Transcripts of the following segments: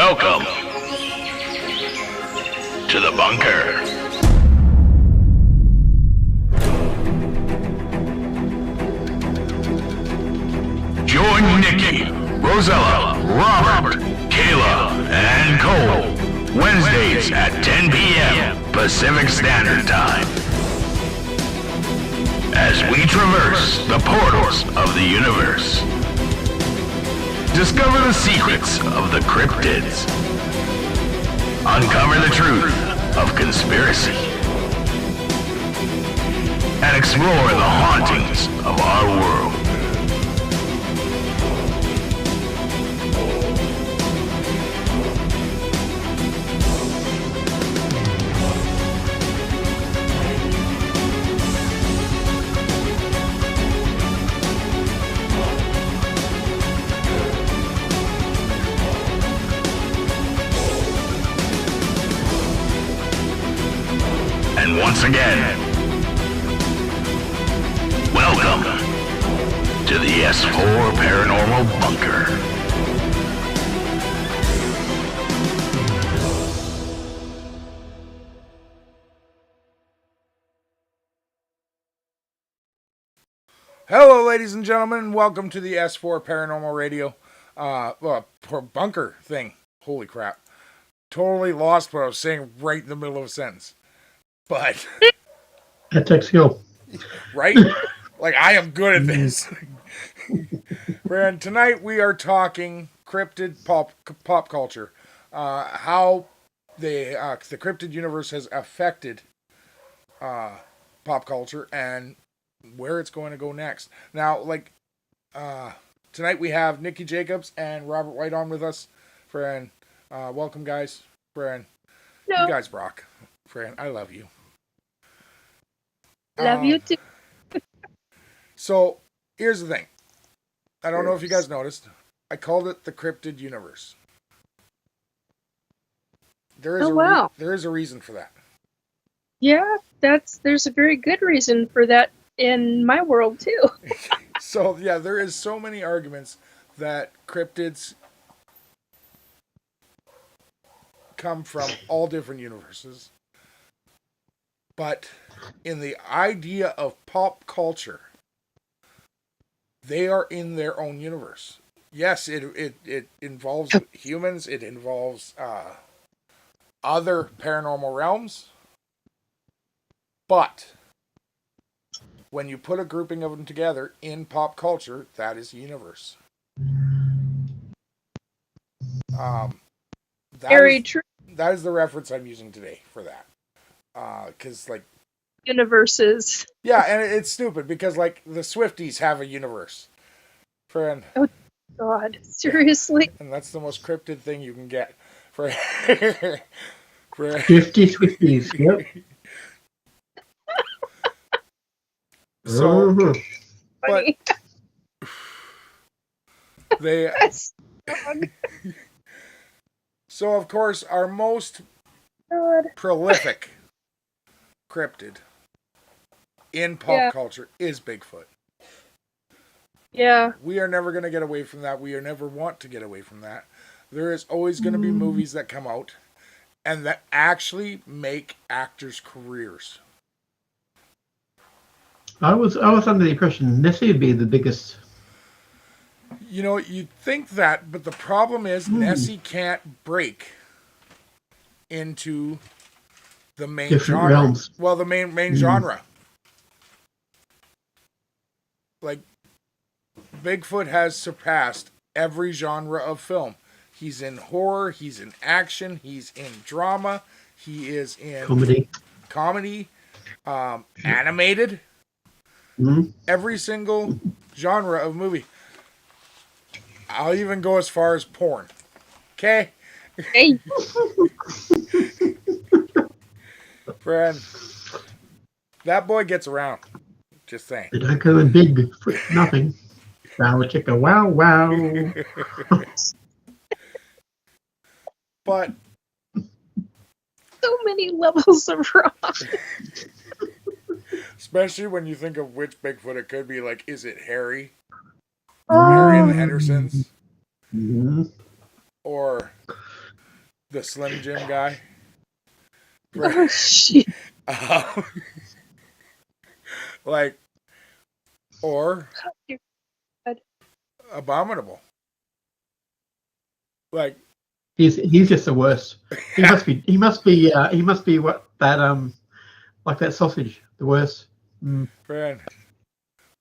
Welcome to the bunker. Join Nikki, Rosella, Robert, Kayla, and Cole Wednesdays at 10 p.m. Pacific Standard Time as we traverse the portals of the universe. Discover the secrets of the cryptids. Uncover the truth of conspiracy. And explore the hauntings of our world. And once again, welcome to the S4 Paranormal Bunker. Hello, ladies and gentlemen, and welcome to the S4 Paranormal Radio bunker thing. Holy crap. Totally lost what I was saying right in the middle of a sentence. But that takes skill, right? Like, I am good at this. And tonight we are talking cryptid pop culture, how the cryptid universe has affected pop culture and where it's going to go next. Now, tonight we have Nikki Jacobs and Robert White on with us. Friend, welcome, guys. Friend, no. You guys rock. Friend, I love you. Love you too. So, here's the thing. I don't know if you guys noticed. I called it the Cryptid Universe. There is a reason for that. Yeah, there's a very good reason for that in my world too. So, yeah, there is so many arguments that cryptids come from all different universes. But in the idea of pop culture, they are in their own universe. Yes, it involves humans. It involves other paranormal realms. But when you put a grouping of them together in pop culture, that is the universe. Very true. That is the reference I'm using today for that. Because, universes. Yeah, and it's stupid because, the Swifties have a universe. Friend. Oh, God. Seriously? And that's the most cryptid thing you can get. For 50 Swifties, yep. So, but they... So, of course, our most prolific cryptid in pop culture is Bigfoot. Yeah. We are never going to get away from that. We never want to get away from that. There is always going to be movies that come out and that actually make actors' careers. I was under the impression Nessie would be the biggest. You know, you'd think that, but the problem is Nessie can't break into the main different genre. Realms. Well, the main genre. Bigfoot has surpassed every genre of film. He's in horror, he's in action, he's in drama, he is in comedy, animated. Mm-hmm. Every single genre of movie. I'll even go as far as porn. Okay? Hey. Friend, that boy gets around. Just saying. They don't go in big for nothing. Wow, chicka, wow, wow. But so many levels of wrong. Especially when you think of which Bigfoot it could be. Is it Harry? Harry and the Hendersons? Mm-hmm. Or the Slim Jim guy. Oh shit! Um, like, or Abominable. Like, He's just the worst. He must be what that like that sausage, the worst. friend.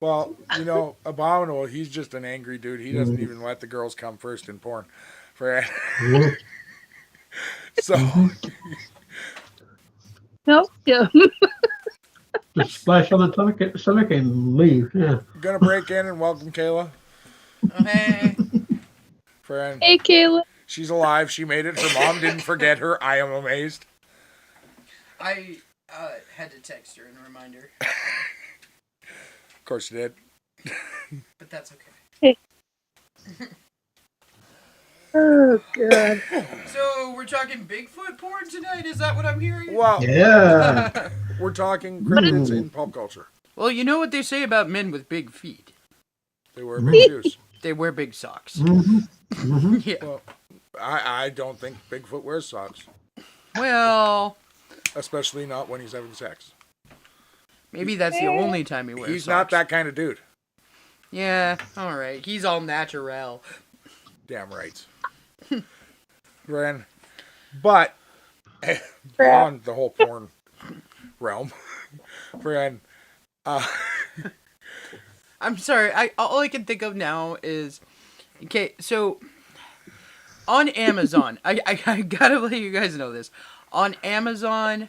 Well, Abominable, he's just an angry dude. He doesn't even let the girls come first in porn. Friend. Yeah. So, No, yeah. Just splash on the stomach and leave. Yeah. gonna break in and welcome Kayla. Hey. Friend. Hey, Kayla. She's alive. She made it. Her mom didn't forget her. I am amazed. I had to text her and remind her, Of course you did. but that's okay. Oh god. So we're talking Bigfoot porn tonight? Is that what I'm hearing? Well, Yeah. we're talking cryptids in pop culture. Well, you know what they say about men with big feet? They wear big shoes. They wear big socks. Yeah. Well, I don't think Bigfoot wears socks. Well, Especially not when he's having sex. maybe that's the only time he wears He's socks. not that kind of dude. Yeah, alright. He's all natural. Damn right. Ren. But, beyond the whole porn realm, Ren, I'm sorry. All I can think of now is... Okay, so... On Amazon... I gotta let you guys know this. On Amazon...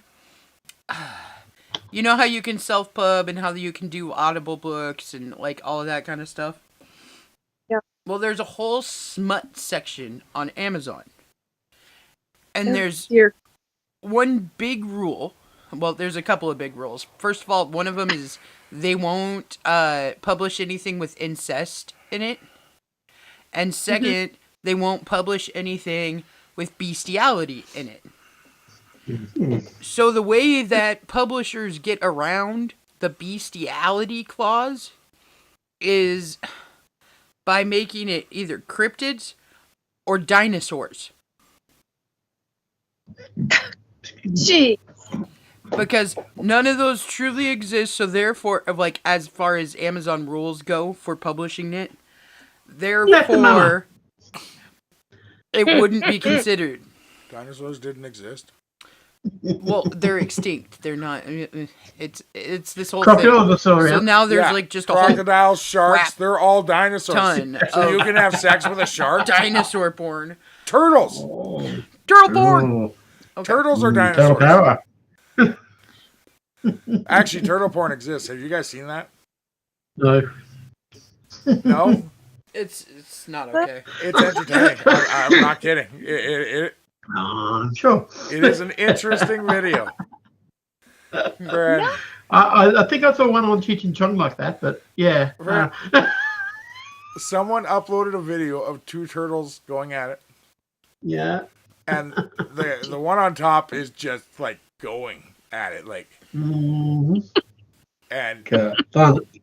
You know how you can self-pub and how you can do Audible books and, like, all of that kind of stuff? Yeah. Well, there's a whole smut section on Amazon. And there's Here. one big rule. Well, there's a couple of big rules. First of all, one of them is they won't publish anything with incest in it. And second, they won't publish anything with bestiality in it. So the way that publishers get around the bestiality clause is by making it either cryptids or dinosaurs. Gee. Because none of those truly exist, so therefore, like, as far as Amazon rules go for publishing it, therefore, it wouldn't be considered. dinosaurs didn't exist. Well, they're extinct. They're not. It's this whole Crocodiles thing. are sorry. So now there's Yeah, like just a whole crocodiles, sharks, crap they're all dinosaurs. ton So you of can have sex with a shark. dinosaur porn. Turtles. Turtle porn. Oh, Okay. Turtles are turtle dinosaurs. power. Actually, turtle porn exists. Have you guys seen that? No. No? It's not okay. It's entertaining. I'm not kidding. Sure. It is an interesting video. Brad, I think I saw one on Cheech and Chong like that, but yeah. Right. someone uploaded a video of two turtles going at it, Yeah. and the one on top is just like going at it, like, Mm-hmm. and Thunk.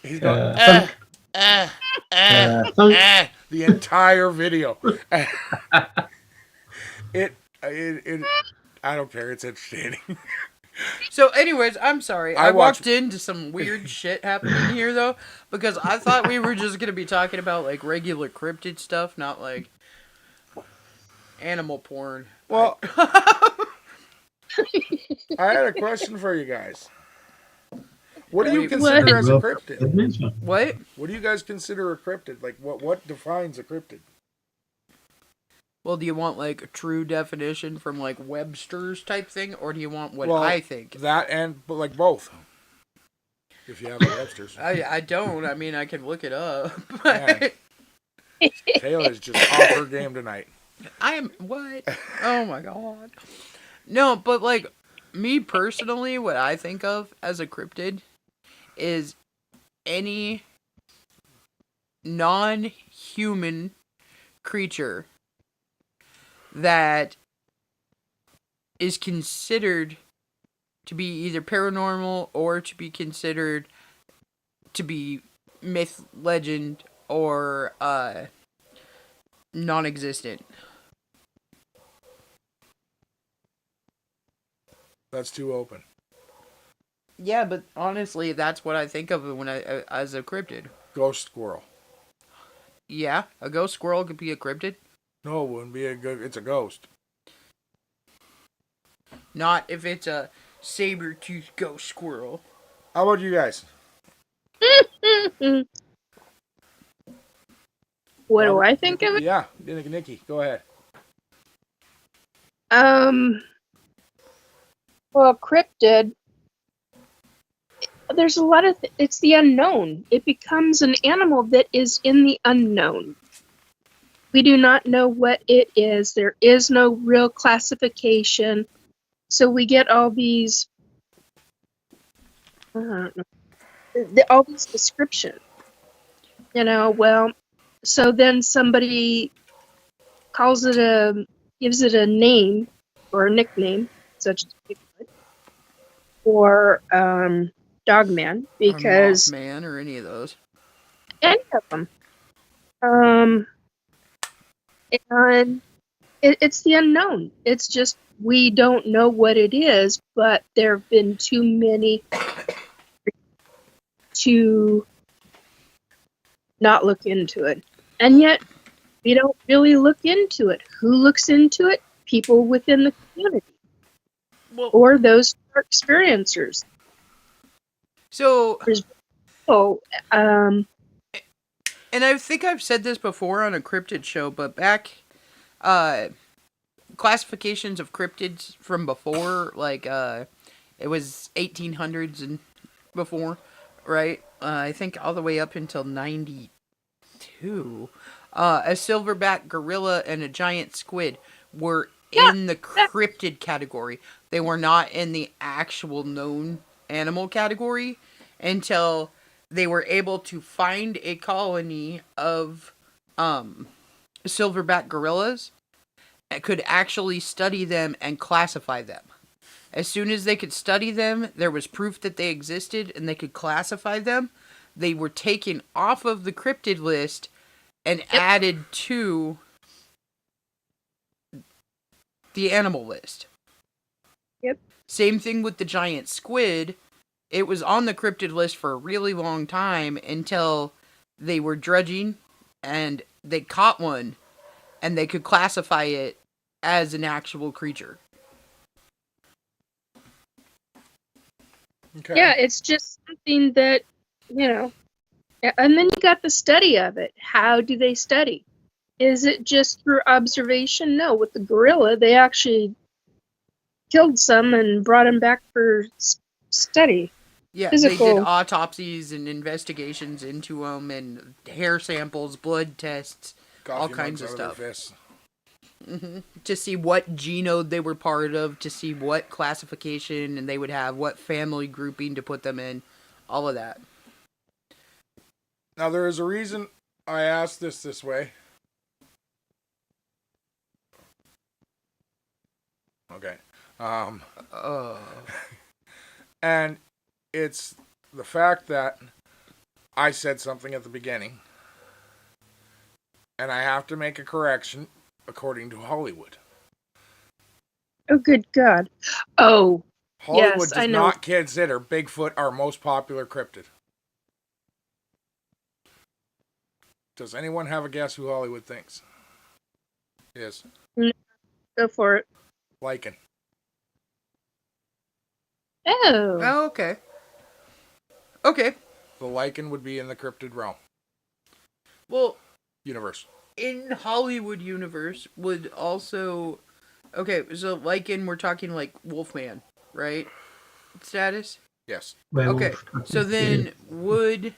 he's going Thunk. the entire video. It I don't care. It's entertaining. So, anyways, I'm sorry. I I watched- walked into some weird shit happening here, though, because I thought we were just gonna be talking about like regular cryptid stuff, not like animal porn. Well, I had a question for you guys. What do you Wait, consider as a Well, cryptid? What? What do you guys consider a cryptid? Like, what defines a cryptid? Well, do you want like a true definition from like Webster's type thing, or do you want what Well, I think? That and but like both. If you have a Webster's, I don't. I mean, I can look it up. Man. Kayla's just off her game tonight. I am what? Oh my god. No, but like me personally, what I think of as a cryptid is any non-human creature that is considered to be either paranormal or to be considered to be myth, legend, or non-existent. That's too open. Yeah, but honestly, that's what I think of when as a cryptid. Ghost squirrel. Yeah, a ghost squirrel could be a cryptid. No, it wouldn't be a good. It's a ghost. Not if it's a saber-toothed ghost squirrel. How about you guys? What do I think of it? Yeah, Nikki, go ahead. Well, cryptid. There's a lot of. It's the unknown. It becomes an animal that is in the unknown. We do not know what it is. There is no real classification. So we get all these. I don't know. All these descriptions. Well, so then somebody gives it a name or a nickname, such as Bigfoot, or Dogman, because or Mothman or any of those. any of them. And it's the unknown. It's just we don't know what it is, but there have been too many to not look into it. And yet, we don't really look into it. Who looks into it? People within the community. Well, Or those who are experiencers. so, Oh, and I think I've said this before on a cryptid show, but back, classifications of cryptids from before, like, it was 1800s and before, right? I think all the way up until 92. A silverback gorilla and a giant squid were in the cryptid category. They were not in the actual known animal category until they were able to find a colony of silverback gorillas and could actually study them and classify them. As soon as they could study them, there was proof that they existed and they could classify them. They were taken off of the cryptid list and added to the animal list. Yep. Same thing with the giant squid. It was on the cryptid list for a really long time until they were dredging and they caught one and they could classify it as an actual creature. Okay. yeah, it's just something that, and then you got the study of it. How do they study? Is it just through observation? No, with the gorilla, they actually killed some and brought them back for study. Yeah, Physical. they did autopsies and investigations into them and hair samples, blood tests, all Coffee kinds mugs of out stuff. their fists. To see what genome they were part of, to see what classification and they would have, what family grouping to put them in, all of that. Now, there is a reason I asked this way. Okay. And it's the fact that I said something at the beginning, and I have to make a correction according to Hollywood. Oh, good God. Oh, Hollywood Yes, does I know. not consider Bigfoot our most popular cryptid. Does anyone have a guess who Hollywood thinks? Yes. go for it. Lichen. Oh. Oh, okay. Okay. The lichen would be in the cryptid realm. Well, Universe. in Hollywood universe would also... Okay, so lichen, we're talking like Wolfman, right? Status? Yes. Werewolf. Okay, so then would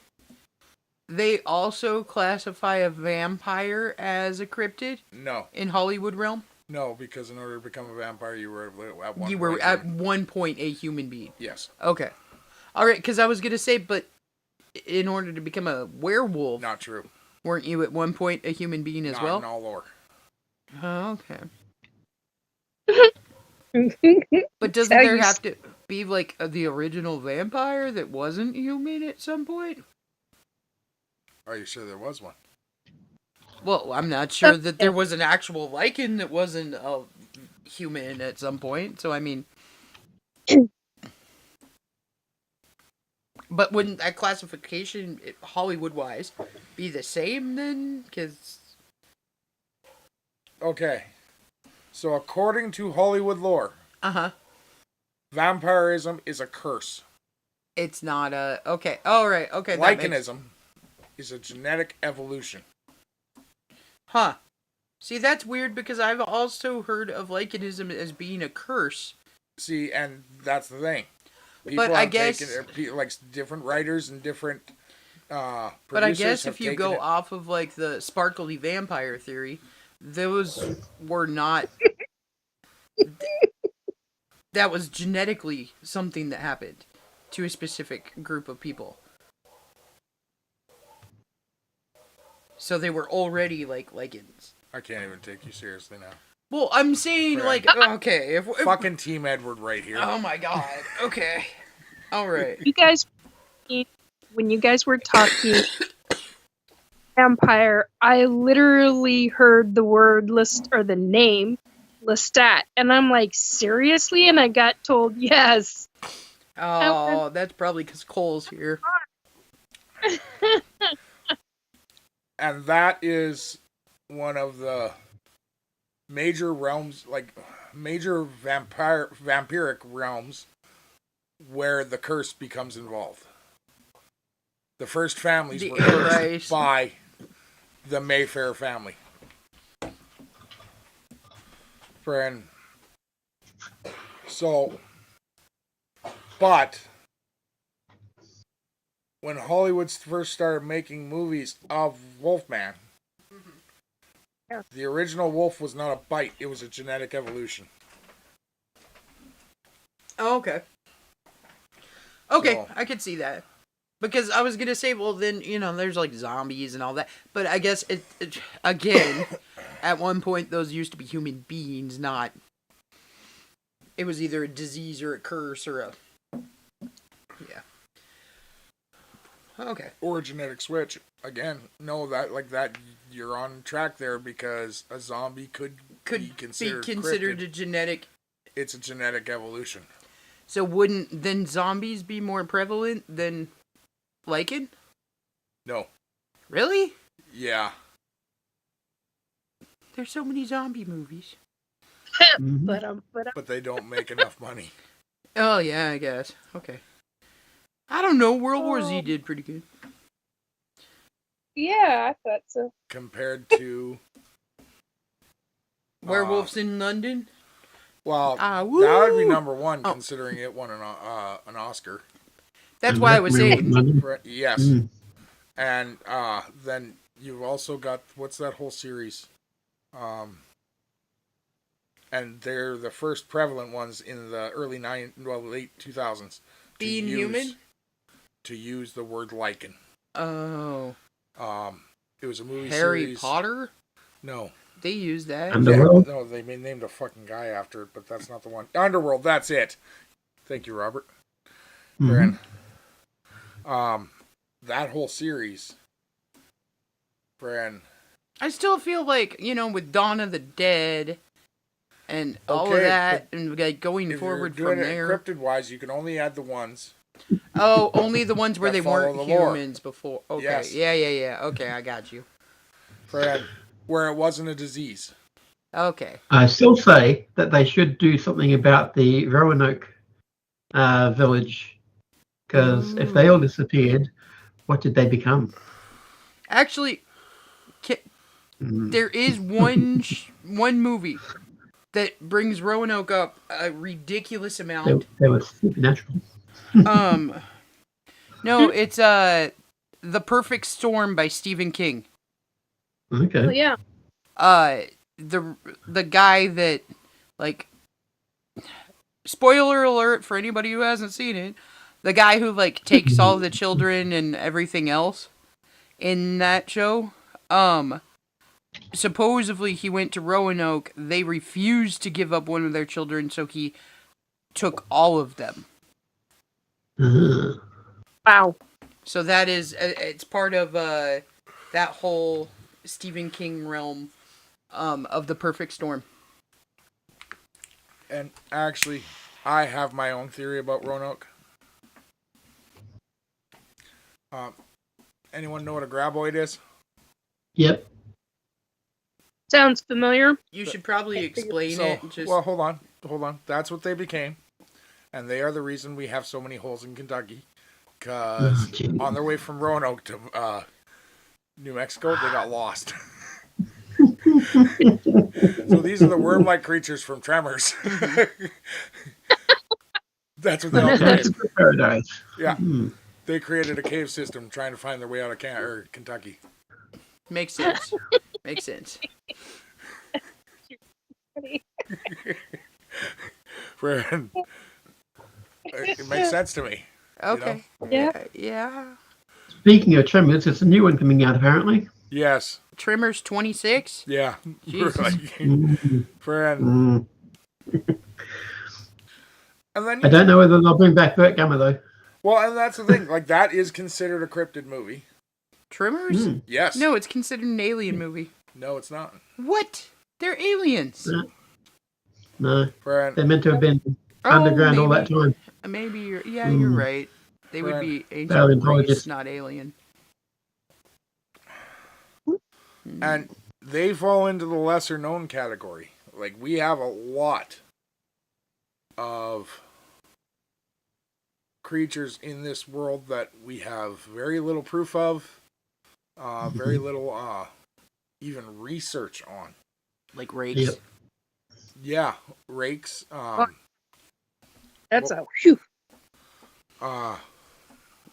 they also classify a vampire as a cryptid No. in Hollywood realm? No, because in order to become a vampire, you were at one You were point at human. one point a human being. Yes. Okay. All right, because I was going to say, but in order to become a werewolf, Not true. weren't you at one point a human being as Not well? in all lore. Oh, okay. Oh. But doesn't How there you have to be like the original vampire that wasn't human at some point? Are you sure there was one? Well, I'm not sure that there was an actual lichen that wasn't a human at some point. So I mean, But wouldn't that classification, Hollywood-wise, be the same then? Because... Okay. So according to Hollywood lore, Uh-huh. vampirism is a curse. It's not a... Okay. All right. Okay. that makes- Lycanism is a genetic evolution. Huh. See, that's weird because I've also heard of Lycanism as being a curse. See, and that's the thing. People But I have guess... like different writers and different But I producers guess have if you taken go it. off of, like, the sparkly vampire theory, those were not... that was genetically something that happened to a specific group of people. So they were already, like, Lycans. I can't even take you seriously now. Well, I'm saying, Friend. like, okay, if Fucking Team Edward right here. oh my god, okay. Alright. You guys, when you guys were talking vampire, I literally heard the word list or the name Lestat, and I'm like, seriously? And I got told yes. Oh, that's probably because Cole's here. And that is one of the major realms, like major vampiric realms, where the curse becomes involved. The first families The were cursed Antichrist. by the Mayfair family. Friend. So, but when Hollywood first started making movies of Wolfman, Yeah. the original wolf was not a bite, it was a genetic evolution. Oh, okay. Okay, So- I could see that. Because I was gonna say, well, then, you know, there's like zombies and all that. But I guess, it again, at one point, those used to be human beings, not... It was either a disease or a curse or a... Yeah. Okay. Or a genetic switch. Again, no, that like that you're on track there because a zombie could Could be considered, considered cryptid. a genetic... It's a genetic evolution. So wouldn't then zombies be more prevalent than Lycan? No. Really? Yeah. There's so many zombie movies. Mhm. But they don't make enough money. Oh, yeah, I guess. Okay. I don't know. World War Z Oh. did pretty good. Yeah, I thought so. Compared to Werewolves in London? well, Ah, that would be woo! number one, Oh. considering it won an Oscar. That's why I was saying. Yes. Mm. And then you've also got what's that whole series? And they're the first prevalent ones in the late 2000s. Being human? To use the word lichen. Oh. It was a movie Harry series. Potter? No. They use that. Underworld? No, they named a fucking guy after it, but that's not the one. Underworld, that's it. Thank you, Robert. Mhm. That whole series, Bran. I still feel like, you know, with Dawn of the Dead and all of Okay, that, and like going If forward you're doing from it there. encrypted wise, you can only add the ones. Oh, only the ones where That they follow weren't the lore. humans before. Okay. Yes. Yeah. Okay, I got you. Fred, where it wasn't a disease. Okay. I still say that they should do something about the Roanoke village, because if they all disappeared, what did they become? Actually, there is one one movie that brings Roanoke up a ridiculous amount. They were supernatural. No, it's The Perfect Storm by Stephen King. Okay. Well, yeah. The guy that, like, spoiler alert for anybody who hasn't seen it, the guy who, like, takes all the children and everything else in that show, supposedly he went to Roanoke. They refused to give up one of their children, so he took all of them. Wow. So that is, it's part of that whole Stephen King realm of The Perfect Storm. And actually, I have my own theory about Roanoke. Anyone know what a graboid is? Yep. Sounds familiar. You should probably explain So, it. Just well, hold on. That's what they became, and they are the reason we have so many holes in Kentucky. Because on their way from Roanoke to New Mexico, they got lost. So these are the worm-like creatures from Tremors. That's what they all That's created. paradise. Yeah, Hmm. they created a cave system trying to find their way out of Kentucky. makes sense. Makes sense. Friend, it makes sense to me. Okay. Yeah. Yeah. Speaking of Tremors, there's a new one coming out apparently. Yes. Trimmers 26. Yeah. Jesus. Mm. Friend. Mm. And then I don't know whether they'll bring back Burt Gamma though. well, and that's the thing. Like that is considered a cryptid movie. Trimmers? Mm. Yes. No, it's considered an alien movie. No, it's not. What? They're aliens. No, Friend. they're meant to have been Oh, underground all that maybe. time. Maybe you're. Yeah, you're Mm. right. They would be ancient Paleontologists. race, not alien. And they fall into the lesser known category. Like we have a lot of creatures in this world that we have very little proof of, very little even research on. Like rakes. Yep. Yeah, rakes. That's a whew.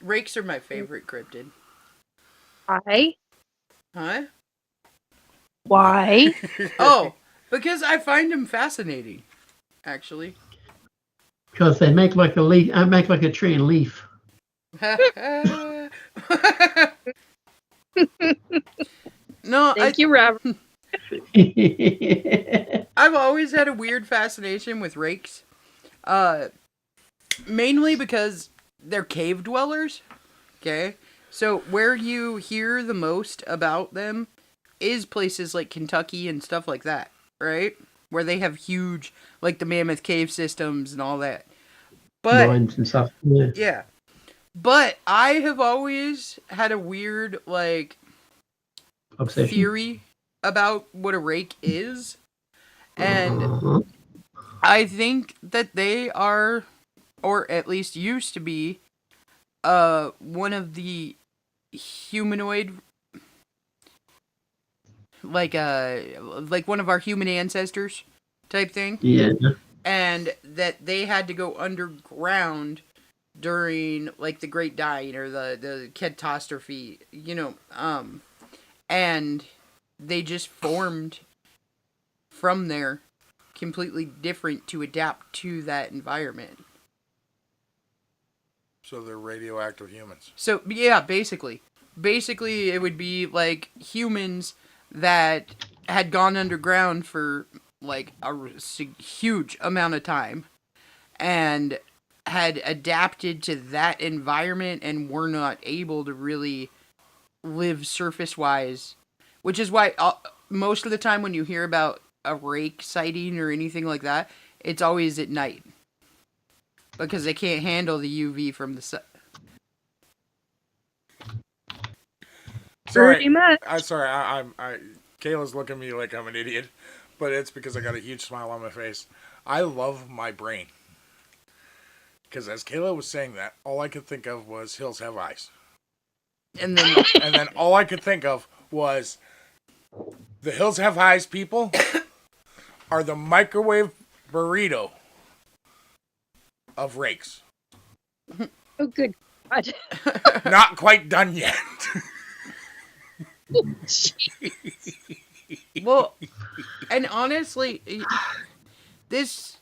Rakes are my favorite cryptid. Huh? Why? Oh, because I find them fascinating. Actually. Because they make like a leaf, make like a tree and leaf. No, Thank you, Robert. I've always had a weird fascination with rakes. Mainly because they're cave dwellers. Okay? So where you hear the most about them is places like Kentucky and stuff like that, right? Where they have huge, like the Mammoth Cave systems and all that. But Mines and stuff. Yeah. yeah. But I have always had a weird, like, Obsession. theory about what a rake is. And Uh-huh. I think that they are, or at least used to be, one of the humanoid, like one of our human ancestors type thing. Yeah. And that they had to go underground during like the Great Dying or the catastrophe, and they just formed from there completely different to adapt to that environment. So they're radioactive humans. So yeah, basically it would be like humans that had gone underground for like a huge amount of time and had adapted to that environment and were not able to really live surface wise, which is why most of the time when you hear about a rake sighting or anything like that, it's always at night because they can't handle the UV from the sun. Pretty much. I'm sorry. Kayla's looking at me like I'm an idiot, but it's because I got a huge smile on my face. I love my brain. Because as Kayla was saying that, all I could think of was hills have eyes. And then And then all I could think of was the hills have eyes people are the microwave burrito of rakes. Oh, good God. Not quite done yet. well, and honestly, this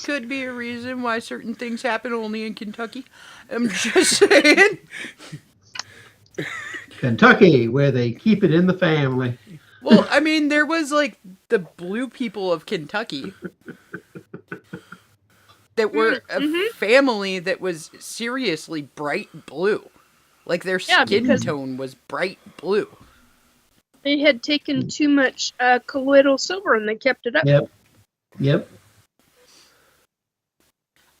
could be a reason why certain things happen only in Kentucky. I'm just saying. Kentucky, where they keep it in the family. Well, I mean, there was like the blue people of Kentucky that were a family that was seriously bright blue. Like their skin tone was bright blue. They had taken too much colloidal silver and they kept it up. Yep.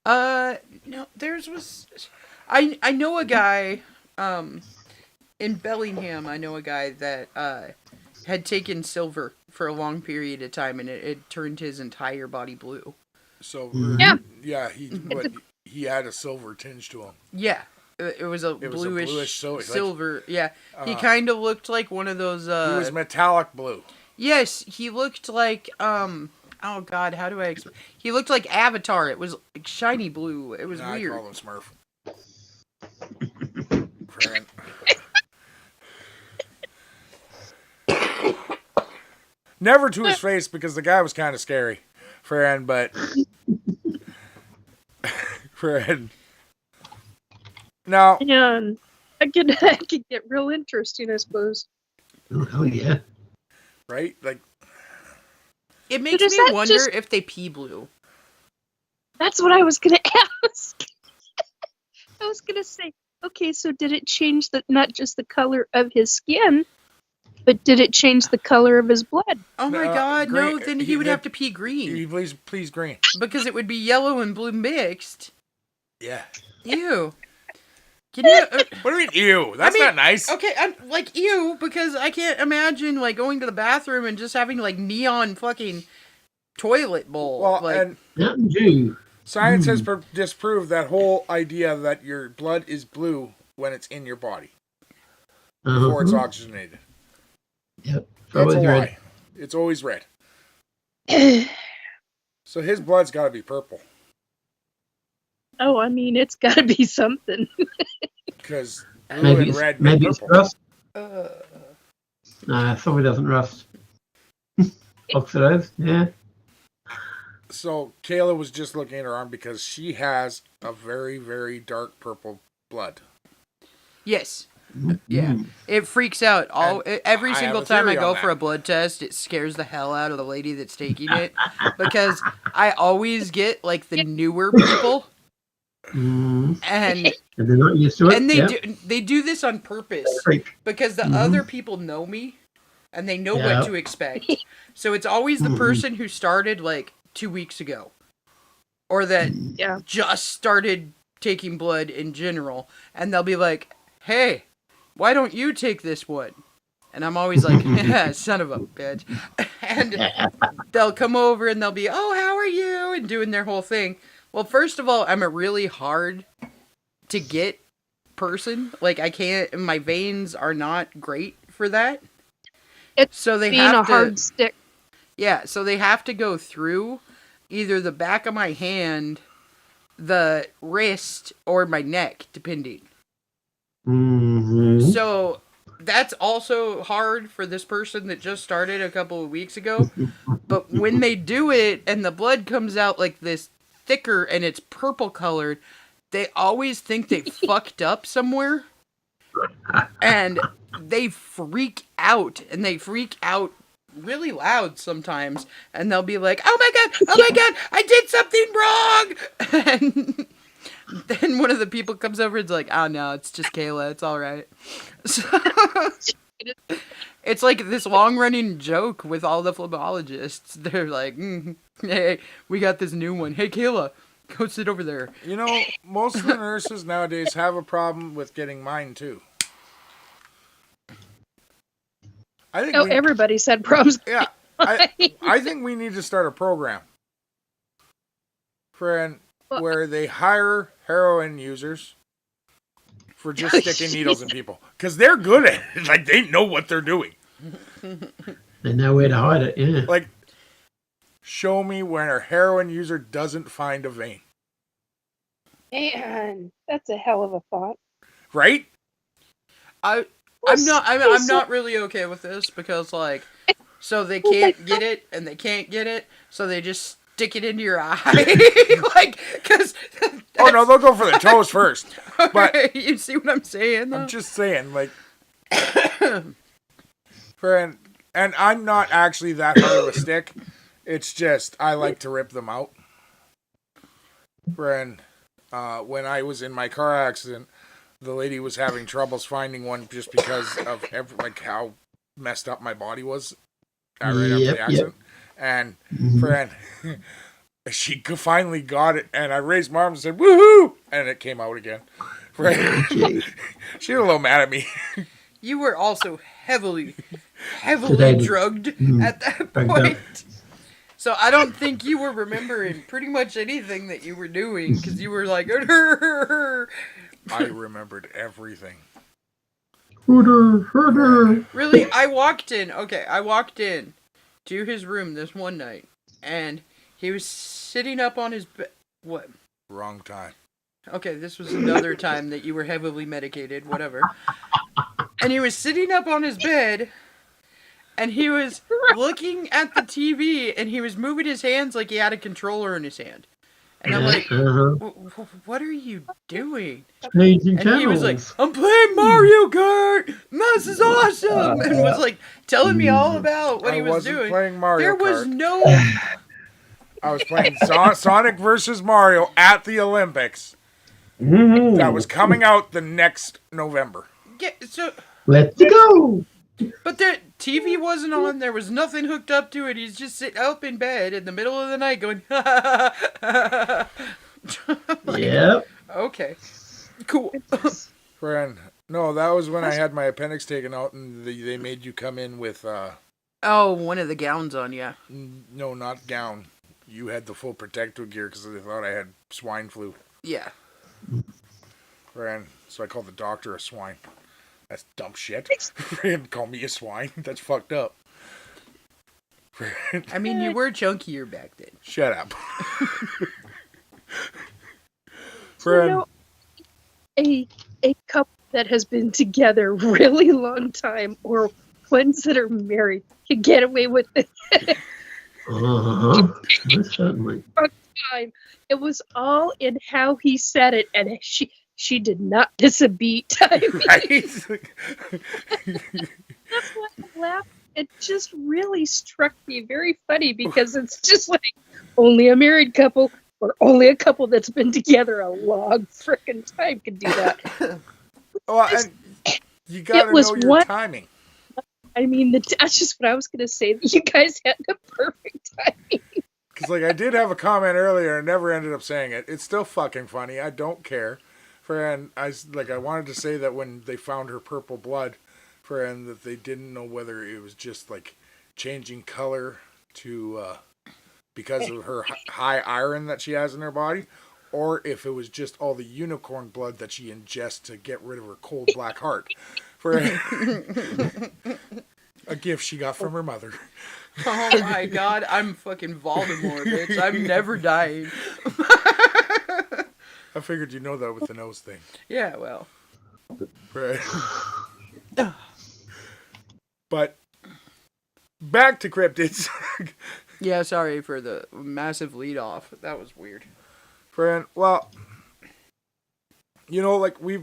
No, theirs was. I know a guy, in Bellingham. I know a guy that had taken silver for a long period of time, and it turned his entire body blue. So Yeah. yeah, he had a silver tinge to him. Yeah, it was a bluish silver. Yeah, he kind of looked like one of those. He was metallic blue. Yes, he looked like Oh God, how do I explain? He looked like Avatar. It was like shiny blue. It was weird. I call him Smurf. Never to his face because the guy was kind of scary, friend. But friend, now Yeah, I could get real interesting, I suppose. Oh yeah. right, like It makes But is me that wonder just- if they pee blue. That's what I was gonna ask. I was gonna say, okay, so did it change not just the color of his skin, but did it change the color of his blood? Oh my God, green- no! Then he would have to pee green please green. because it would be yellow and blue mixed. Yeah. Ew. Can you? What do you mean, ew? That's not nice. Okay, I'm like ew because I can't imagine like going to the bathroom and just having like neon fucking toilet bowl. Well, like, and Mountain Dew. science has disproved that whole idea that your blood is blue when it's in your body before it's oxygenated. Yep. That's Always a red. lie. It's always red. So his blood's got to be purple Oh, I mean, it's got to be something. because blue Maybe and it's, red make maybe it's purple. rust. Nah, sorry, doesn't rust. Oxidized. Yeah. So Kayla was just looking at her arm because she has a very, very dark purple blood. yes. Yeah, it freaks out every I single have a time I theory go on for that. a blood test. It scares the hell out of the lady that's taking it because I always get like the newer people, Mm. and And they're not used to it. and Yep. they do this on purpose Freak. because the other people know me and they know Yeah. what to expect. So it's always the person who started like 2 weeks ago, or that Yeah. just started taking blood in general, and they'll be like, "Hey, why don't you take this one?" And I'm always like, "Yeah, son of a bitch." And they'll come over and they'll be, "Oh, how are you?" and doing their whole thing. Well, first of all, I'm a really hard to get person. Like I can't. My veins are not great for that. It's so they Being have a to. hard stick. Yeah, so they have to go through either the back of my hand, the wrist, or my neck, depending. Mm-hmm. So that's also hard for this person that just started a couple of weeks ago. But when they do it and the blood comes out like this thicker and it's purple colored, they always think they fucked up somewhere. And they freak out, and they freak out really loud sometimes, and they'll be like, oh my god, I did something wrong. And then one of the people comes over and is like, oh no, it's just Kayla, it's all right. So, it's like this long running joke with all the phlebologists. They're like, hey, we got this new one. Hey Kayla, go sit over there. You know, most of the nurses nowadays have a problem with getting mine too. I think Everybody's had problems. yeah, I think we need to start a program where they hire heroin users for just sticking needles in people because they're good at it. Like they know what they're doing. They know where to hide it. Yeah. Like, show me when a heroin user doesn't find a vein. Man, that's a hell of a thought. Right? I'm not really okay with this because like, so they can't get it and they can't get it, so they just stick it into your eye, like, cause. Oh no, they'll go for the toes first. But you see what I'm saying? Though? I'm just saying, like, friend, and I'm not actually that hard of a stick. It's just I like to rip them out. Friend, when I was in my car accident, the lady was having troubles finding one just because of how messed up my body was right after the accident. And friend, She finally got it, and I raised my arm and said, "Woohoo!" And it came out again. Right? She was a little mad at me. You were also heavily Sedated. drugged at that Drugged up. point. So I don't think you were remembering pretty much anything that you were doing because you were like, I remembered everything. Herder. really? I walked in to his room this one night, and he was sitting up on his bed. What? Wrong time. Okay, this was another time that you were heavily medicated, whatever. And he was sitting up on his bed, and he was looking at the TV, and he was moving his hands like he had a controller in his hand. And I'm like, what are you doing? Changing And he was like, channels. I'm playing Mario Kart! This is awesome! And was like telling me all about what he was wasn't doing. playing Mario There was Kart. no... I was playing Sonic versus Mario at the Olympics. Mhm. That was coming out the next November. Yeah, so... Let's go. But the TV wasn't on. There was nothing hooked up to it. He's just sitting up in bed in the middle of the night going, like, Yep. okay, cool. Friend, no, that was when I had my appendix taken out and they made you come in with, Oh, one of the gowns on, yeah. no, not gown. You had the full protective gear because they thought I had swine flu. Yeah. Friend, so I called the doctor a swine. That's dumb shit. Friend, call me a swine. That's fucked up. Friend, I mean, you were chunkier back then. shut up. You Friend, know, a couple that has been together a really long time, or ones that are married, can get away with it. Certainly. Time. It was all in how he said it, and she did not miss a beat. I mean, right? that's why I laughed. It just really struck me very funny because it's just like only a married couple or only a couple that's been together a long frickin' time can do that. Well, and you gotta was know your one- timing. I mean, that's just what I was gonna say. You guys had the perfect timing. Because, like, I did have a comment earlier and never ended up saying it. It's still fucking funny. I don't care. Friend, I wanted to say that when they found her purple blood, friend, that they didn't know whether it was just, like, changing color to, because of her high iron that she has in her body, or if it was just all the unicorn blood that she ingests to get rid of her cold black heart. Friend, a gift she got from her mother. Oh my god, I'm fucking Voldemort, bitch. I'm never dying. I figured you know that with the nose thing. Yeah, well. Right. But back to cryptids. Yeah, sorry for the massive lead off. That was weird. Friend, well, you know, like we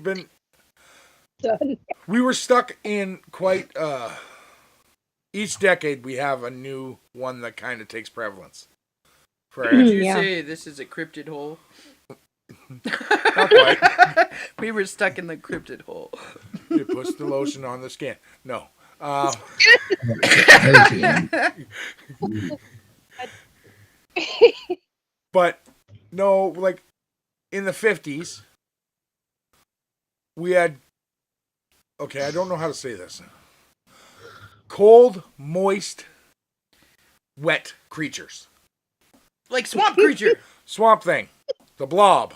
were stuck in quite, each decade we have a new one that kind of takes prevalence. Friend, Did you Yeah. say this is a cryptid hole? not quite. We were stuck in the cryptid hole. It puts the lotion on the skin. No. But no, like in the 50s, we had, okay, I don't know how to say this. Cold, moist, wet creatures. Like swamp creature. Swamp Thing, the Blob.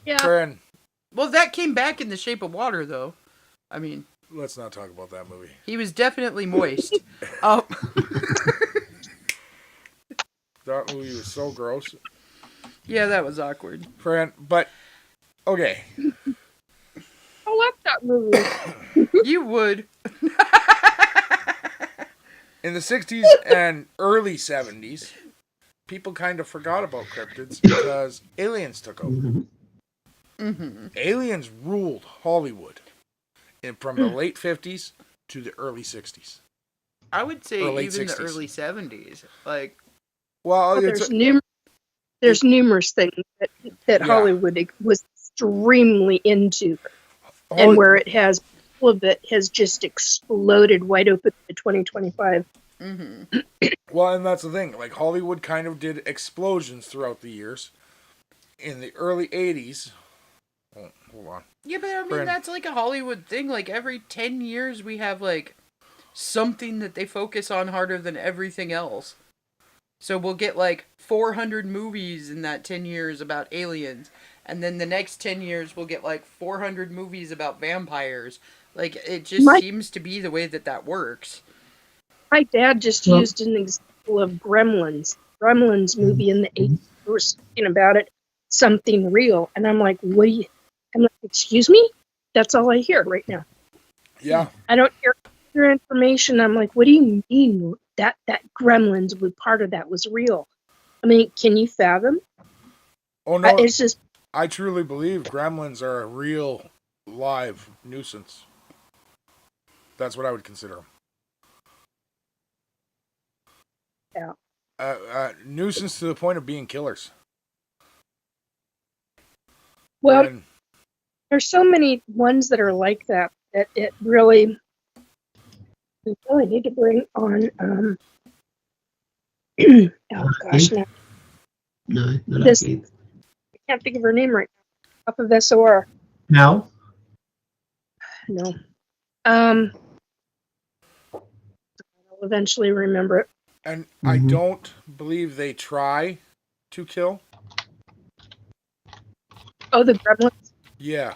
Yeah. Friend, Well, that came back in the shape of water, though. I mean, let's not talk about that movie. he was definitely moist. That movie was so gross. Yeah, that was awkward. Friend, but, okay. I love that movie. You would. In the 60s and early 70s, people kind of forgot about cryptids because aliens took over. Mm-hmm. Aliens ruled Hollywood from the late 50s to the early 60s. I would say Or late even the 60s. early 70s. Like, Well, There's numerous things that Yeah. Hollywood was extremely into, Oh, and where it has all of it has just exploded wide open to 2025. Mm-hmm. Well, and that's the thing. Like, Hollywood kind of did explosions throughout the years. In the early 80s... Oh, hold on. Yeah, but I mean, Brand- that's like a Hollywood thing. Like, every 10 years we have, like, something that they focus on harder than everything else. So we'll get, like, 400 movies in that 10 years about aliens. And then the next 10 years we'll get, like, 400 movies about vampires. Like, it just seems to be the way that works. My dad just used an example of Gremlins. Gremlins movie in the 80s. We were speaking about it, something real. And I'm like, what do you... I'm like, excuse me? That's all I hear right now. Yeah. I don't hear your information. I'm like, what do you mean that Gremlins was part of that was real? I mean, can you fathom? Oh, no. It's just... I truly believe gremlins are a real, live nuisance. That's what I would consider them. Yeah. Nuisance to the point of being killers. Well, And there's so many ones that are like that it really... We really need to bring on... oh, gosh, now. No, not This- Keith. I can't think of her name right now. Off of SOR. Now? No. I'll eventually remember it. and I don't believe they try to kill. Oh, the Gremlins? Yeah.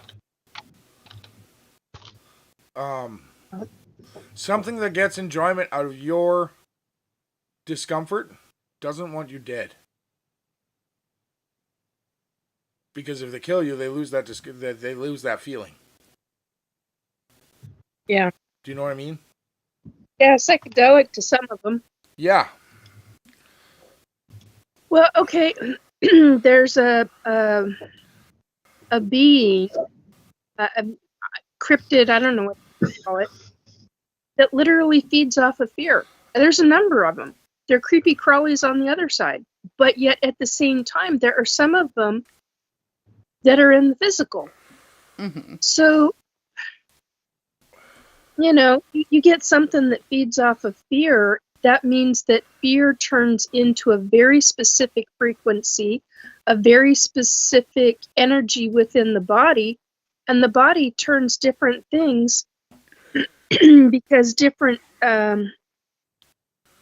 Something that gets enjoyment out of your discomfort doesn't want you dead. Because if they kill you, they lose that feeling. Yeah. Do you know what I mean? Yeah, psychedelic to some of them. Yeah. Well, okay. There's a being, a cryptid, I don't know what to call it, that literally feeds off of fear. And there's a number of them. They're creepy crawlies on the other side. But yet at the same time, there are some of them that are in the physical. Mm-hmm. So, you get something that feeds off of fear. That means that fear turns into a very specific frequency, a very specific energy within the body, and the body turns different things because different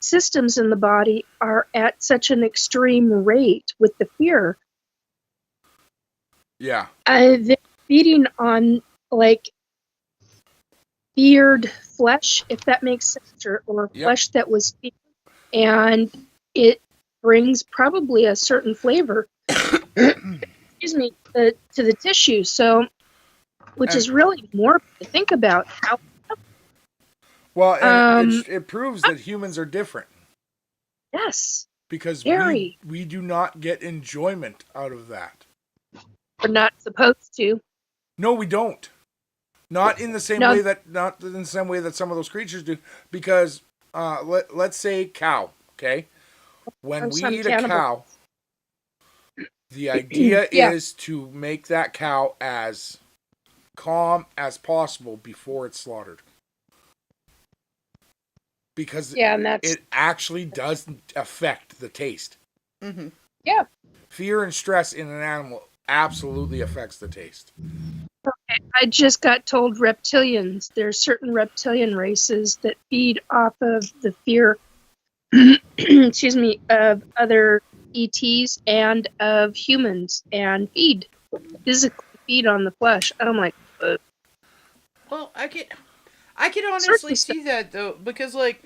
systems in the body are at such an extreme rate with the fear. Yeah. They're feeding on, like, feared flesh, if that makes sense, or Yep. flesh that was feared, and it brings probably a certain flavor excuse me, to the tissue. So, which is really more to think about. How Well, and it proves that humans are different. yes, Because very. we do not get enjoyment out of that. We're not supposed to. No, we don't. Not in the same No. way that some of those creatures do. Because let's say cow, okay? When Or we some eat a cannibal. cow, the idea Yeah. is to make that cow as calm as possible before it's slaughtered. Because Yeah, and that's it actually does affect the taste. Mm-hmm. yeah. Fear and stress in an animal absolutely affects the taste. I just got told reptilians. There's certain reptilian races that feed off of the fear, excuse me, of other ETs and of humans, and physically feed on the flesh. And I'm like, Well, I can honestly see that though, because like,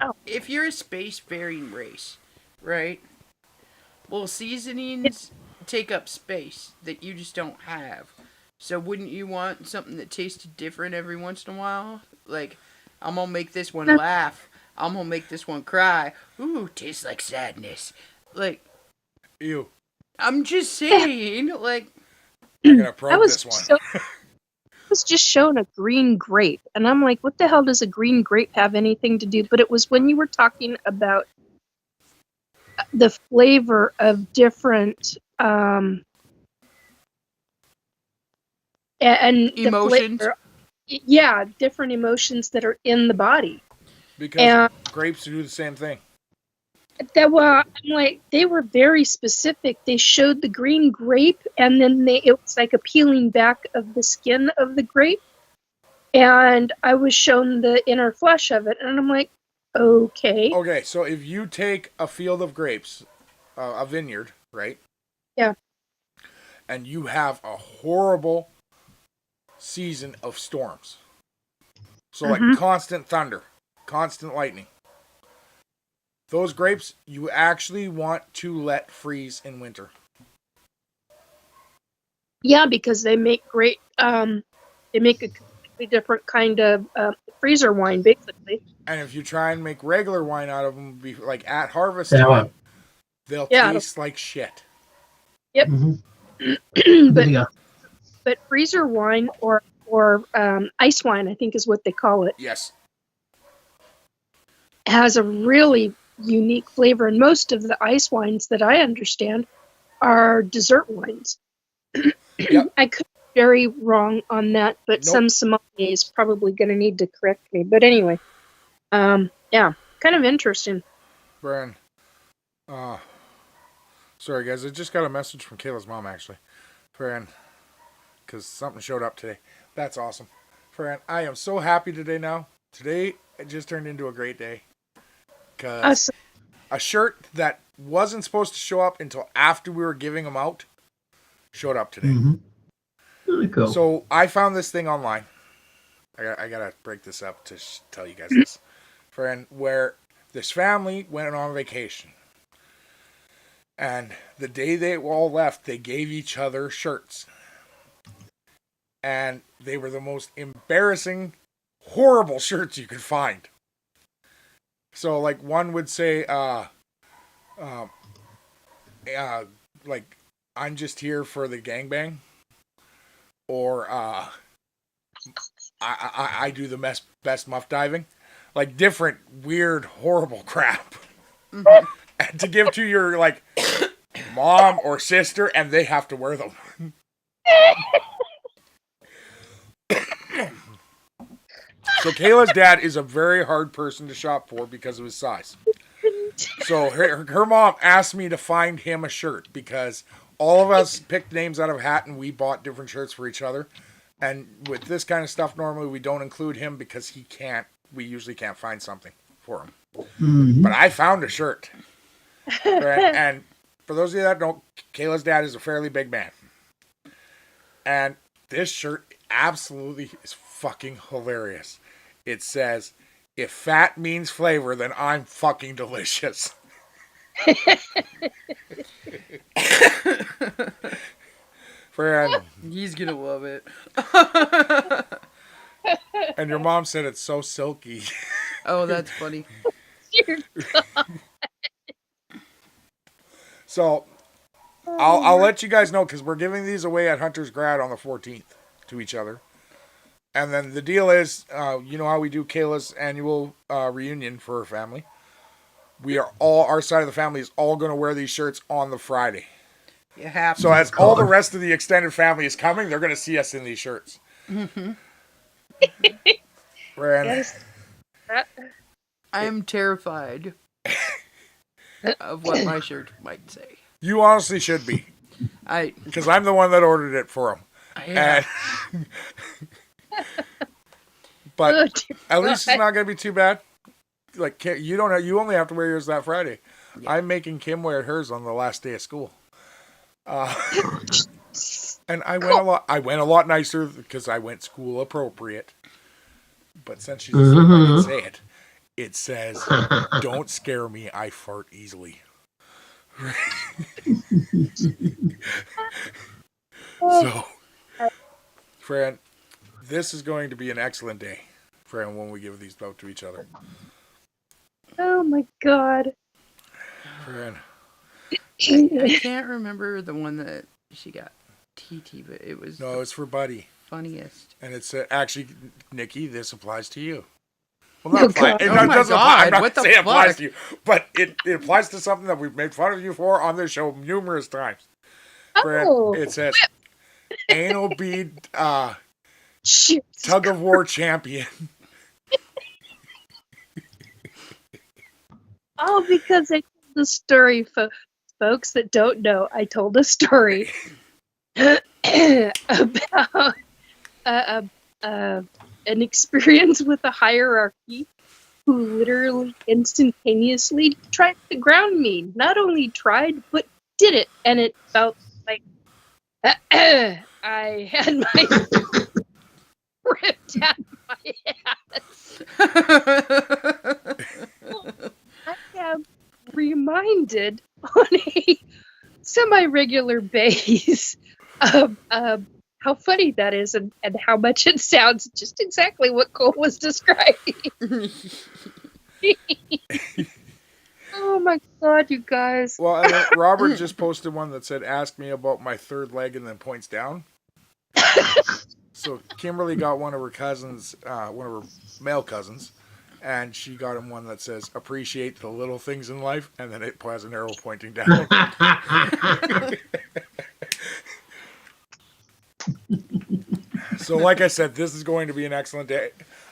Oh. if you're a space-faring race, right? Well, seasonings take up space that you just don't have. So wouldn't you want something that tasted different every once in a while? Like, I'm gonna make this one laugh. I'm gonna make this one cry. Ooh, tastes like sadness. Like, Ew. I'm just saying, like, I'm going to probe this one. I was just shown a green grape, and I'm like, what the hell does a green grape have anything to do? But it was when you were talking about the flavor of different and Emotions? the flavor, yeah, different emotions that are in the body. Because And grapes do the same thing. I'm like, they were very specific. They showed the green grape, and then it was like a peeling back of the skin of the grape. And I was shown the inner flesh of it, and I'm like, okay. Okay, so if you take a field of grapes, a vineyard, right? Yeah. And you have a horrible season of storms. So like constant thunder, constant lightning. Those grapes you actually want to let freeze in winter. Yeah, because they make great, they make a completely different kind of freezer wine, basically. And if you try and make regular wine out of them, like at harvest Sour. time, they'll Yeah. taste like shit. Yep. Vinegar. But freezer wine or ice wine, I think is what they call it, Yes. has a really unique flavor. And most of the ice wines that I understand are dessert wines. Yep. I could be very wrong on that, but some sommelier is probably going to need to correct me. But anyway, yeah, kind of interesting. Brian. Sorry, guys. I just got a message from Kayla's mom, actually. Fran, because something showed up today. That's awesome. Fran, I am so happy today now. Today, it just turned into a great day. Because a shirt that wasn't supposed to show up until after we were giving them out showed up today. Really cool. So, I found this thing online. I got to break this up to tell you guys this. Fran, where this family went on vacation. And the day they all left, they gave each other shirts. And they were the most embarrassing, horrible shirts you could find. So, like, one would say, like, I'm just here for the gangbang. Or, I do the best muff diving. Like, different, weird, horrible crap. And to give to your, like, mom or sister, and they have to wear them. So Kayla's dad is a very hard person to shop for because of his size. So her mom asked me to find him a shirt because all of us picked names out of a hat and we bought different shirts for each other. And with this kind of stuff, normally we don't include him because we usually can't find something for him. But I found a shirt. Right? And for those of you that don't, Kayla's dad is a fairly big man. And this shirt absolutely is fucking hilarious. It says, if fat means flavor, then I'm fucking delicious. Friend. He's gonna love it. And your mom said it's so silky. Oh, that's funny. So, I'll let you guys know because we're giving these away at Hunter's Grad on the 14th to each other. And then the deal is, you know how we do Kayla's annual reunion for her family? Our side of the family is all going to wear these shirts on the Friday. You have So as all the rest of the extended family is coming, they're going to see us in these shirts. I am terrified of what my shirt might say. You honestly should be. Because I'm the one that ordered it for them. Yeah. But at least it's not going to be too bad. Like you only have to wear yours that Friday. Yeah. I'm making Kim wear hers on the last day of school. And I went a lot nicer because I went school appropriate. But since she's asleep, I didn't say it. It says, "Don't scare me. I fart easily." So, Fran, this is going to be an excellent day, Fran, when we give these out to each other. Oh my God. Fran. I can't remember the one that she got TT, but it was... No, it's for Buddy. Funniest. And it's actually, Nikki, this applies to you. Well, not apply. It doesn't apply. I'm not saying it applies to you, but it applies to something that we've made fun of you for on this show numerous times. Fran, it says, anal bead tug of war champion. Oh, because I told the story, folks that don't know. I told a story about uh, an experience with a hierarchy who literally instantaneously tried to ground me. Not only tried, but did it. And it felt like I had my ripped out of my ass. I am reminded on a semi-regular basis of how funny that is and how much it sounds just exactly what Cole was describing. Oh my god, you guys. Well, and then Robert just posted one that said, "Ask me about my third leg," and then points down. So Kimberly got one of her cousins, one of her male cousins, and she got him one that says, "Appreciate the little things in life," and then it has an arrow pointing down. So, like I said, this is going to be an excellent day.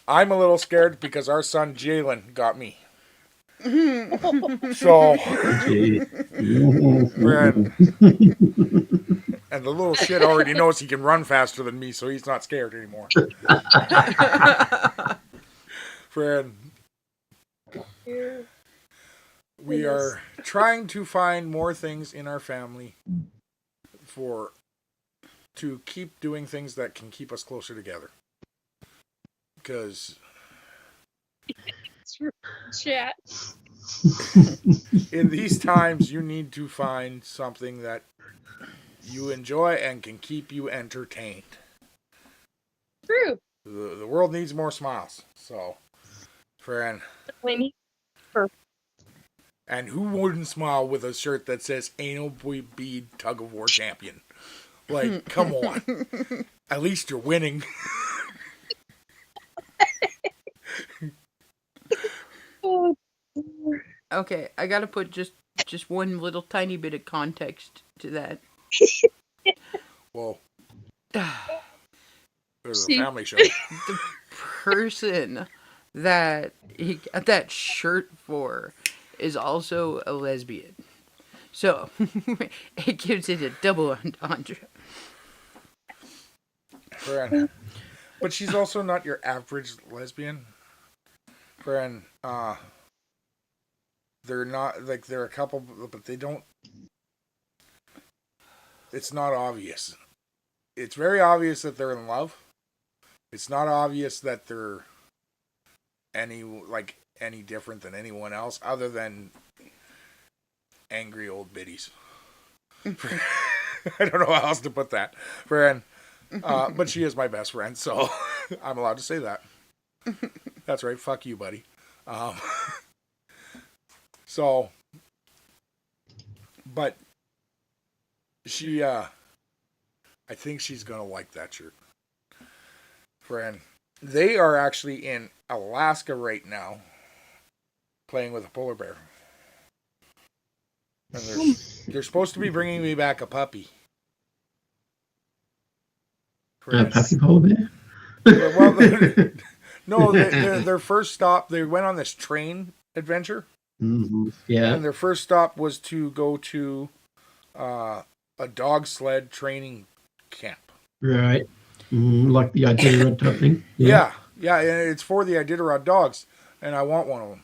I'm a little scared because our son Jalen got me. So, friend, and the little shit already knows he can run faster than me, so he's not scared anymore. Friend, we are trying to find more things in our family to keep doing things that can keep us closer together. Because Chat. in these times, you need to find something that you enjoy and can keep you entertained. True. The world needs more smiles. So, friend. And who wouldn't smile with a shirt that says "Anal Bead Tug of War Champion"? Like, come on. At least you're winning. Okay, I gotta put just one little tiny bit of context to that. Well, there's a family show. The person that he got that shirt for is also a lesbian. So, it gives it a double entendre. Friend. But she's also not your average lesbian. Friend, they're not, like, they're a couple, but they don't, it's not obvious. It's very obvious that they're in love. It's not obvious that they're any different than anyone else other than angry old biddies. I don't know how else to put that. Friend. But she is my best friend, so I'm allowed to say that. That's right. Fuck you, buddy. So, but she, I think she's gonna like that shirt. Friend, they are actually in Alaska right now, playing with a polar bear. And they're supposed to be bringing me back a puppy. A puppy polar bear? Well, no, their first stop, they went on this train adventure. Mm-hmm. Yeah. And their first stop was to go to a dog sled training camp. Right. Like the Iditarod type thing. Yeah, and it's for the Iditarod dogs, and I want one of them.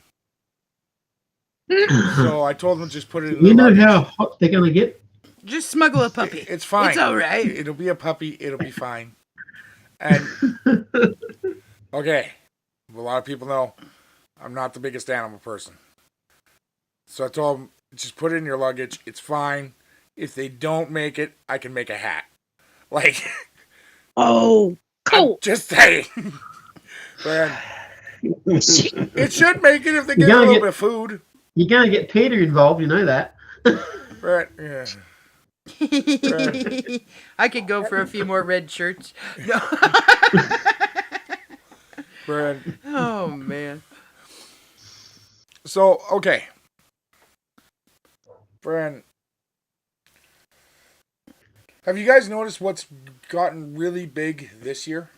So I told them to just put it in. You know how hot they're gonna get? Just smuggle a puppy. It's fine. It's all right. It'll be a puppy. It'll be fine. And okay, a lot of people know I'm not the biggest animal person. So I told them, just put it in your luggage. It's fine. If they don't make it, I can make a hat. Like, oh, cool. I'm just saying. Man, it should make it if they get a little bit of food. You're going to get Peter involved, you know that. Right, yeah. Right. I could go for a few more red shirts. No. Right. Oh, man. So, okay. Fran, have you guys noticed what's gotten really big this year?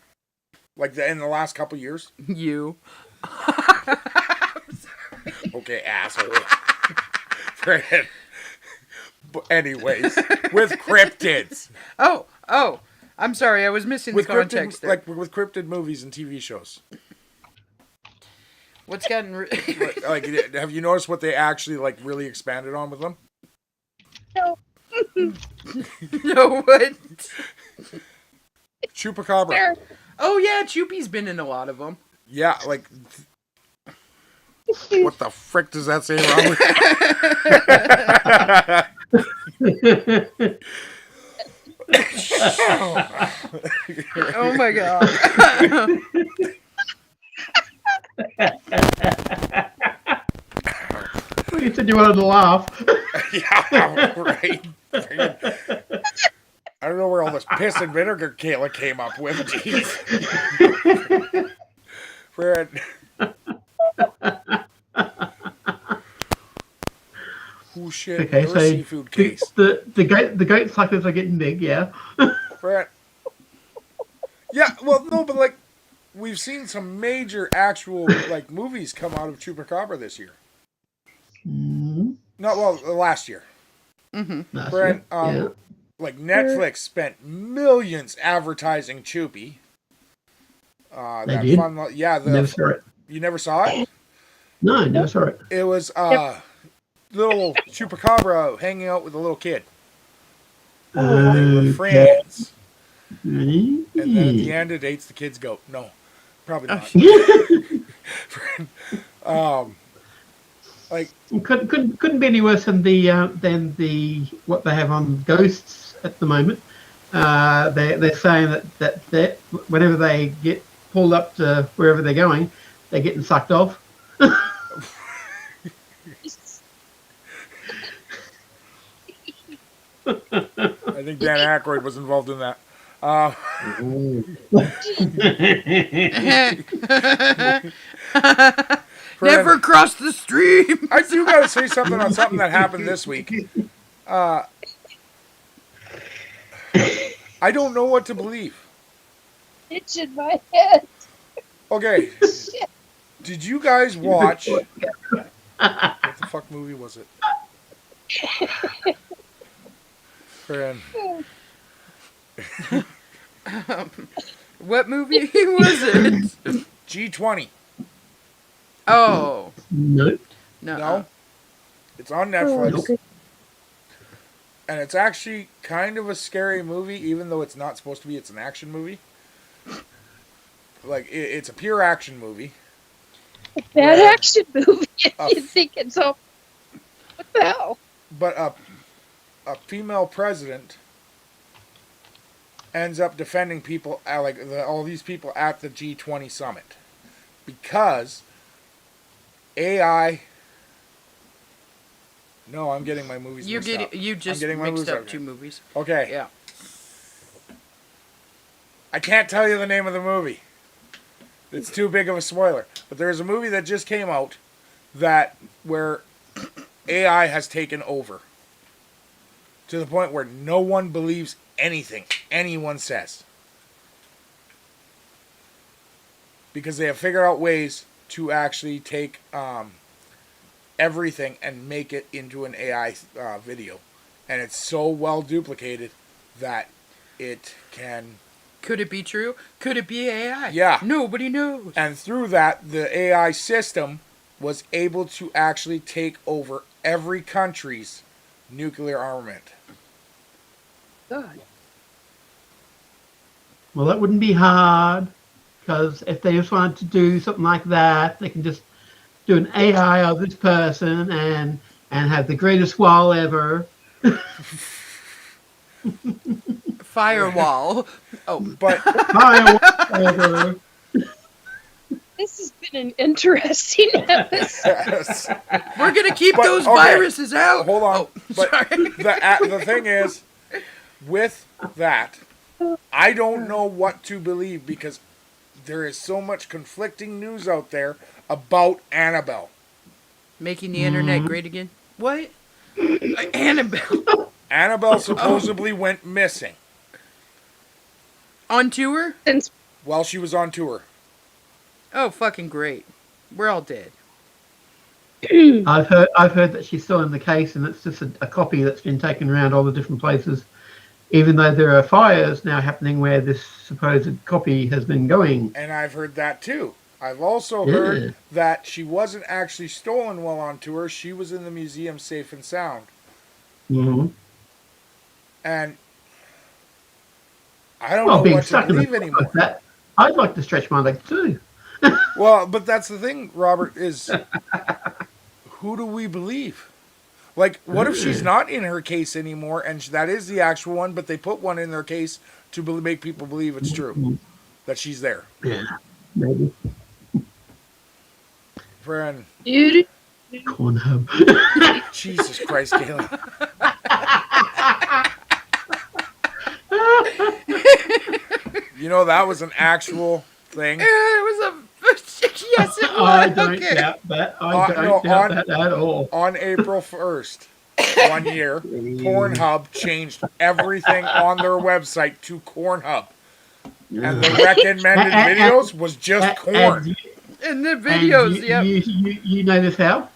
Like in the last couple years? You. Okay, asshole. Fred. But anyways, with cryptids. Oh, I'm sorry, I was missing With the context cryptid, there. like with cryptid movies and TV shows. What's gotten Like, have you noticed what they actually like really expanded on with them? No. No, what? Chupacabra. Fair. Oh yeah, Choopy's been in a lot of them. Yeah, like. What the frick does that say, Robert? Oh my god. You said you wanted to laugh. Yeah, right. I don't know where all this piss and vinegar Kayla came up with. Jeez. Fred. Oh shit! Okay, Your so seafood case. the goat suckers are getting big, yeah. Fred. Yeah, well, no, but like, we've seen some major actual like movies come out of Chupacabra this year. Mm-hmm. Not well, last year. Mm-hmm. Fred, yeah. like Netflix spent millions advertising Choopy. They did? Yeah, Never saw it. you never saw it? No, never saw it. It was little Chupacabra hanging out with a little kid. They were friends. And then at the end, it eats the kid's goat. No, probably not. Like couldn't be any worse than the what they have on ghosts at the moment. They're saying that whenever they get pulled up to wherever they're going, they're getting sucked off. I think Dan Aykroyd was involved in that. Never cross the stream. I do gotta say something on something that happened this week. I don't know what to believe. Itch in my head. Okay. Did you guys watch... What the fuck movie was it? Friend. What movie was it? G20. Oh. No. No? It's on Netflix. And it's actually kind of a scary movie, even though it's not supposed to be. It's an action movie. Like, it's a pure action movie. A bad action movie. You think it's all... What the hell? But a female president ends up defending people, all these people at the G20 summit. Because AI... No, I'm getting my movies mixed up. You just mixed up two movies. Okay. Yeah. I can't tell you the name of the movie. It's too big of a spoiler. But there's a movie that just came out where AI has taken over. To the point where no one believes anything anyone says. Because they have figured out ways to actually take everything and make it into an AI video. And it's so well duplicated that it can... Could it be true? Could it be AI? Yeah. Nobody knows. And through that, the AI system was able to actually take over every country's nuclear armament. God. Well, that wouldn't be hard, because if they just wanted to do something like that, they can just do an AI of this person and have the greatest wall ever. Firewall. Oh, but Firewall ever. This has been an interesting episode. We're gonna keep those viruses out. Hold on. Oh, but sorry. the thing is, with that, I don't know what to believe because there is so much conflicting news out there about Annabelle. Making the internet great again. What? Annabelle. Annabelle supposedly went missing On tour? while she was on tour. Oh, fucking great. We're all dead. I've heard that she's still in the case, and it's just a copy that's been taken around all the different places, even though there are fires now happening where this supposed copy has been going. And I've heard that too. I've also Yeah. heard that she wasn't actually stolen while on tour. She was in the museum safe and sound. Mm-hmm. And I don't know being what to stuck in a believe box anymore. like that, I'd like to stretch my legs too. Well, but that's the thing, Robert, is who do we believe? Like, what if she's not in her case anymore and that is the actual one, but they put one in their case to make people believe it's true, that she's there? Yeah, maybe. Friend, Dude, Cornhub. Jesus Christ, Kayla. You know, that was an actual thing. It was a yes, it was. I don't Okay. doubt that. I don't doubt that at all. On April 1st, 1 year, Pornhub changed everything on their website to Cornhub. And the recommended videos was just corn. And the videos, And you know this how?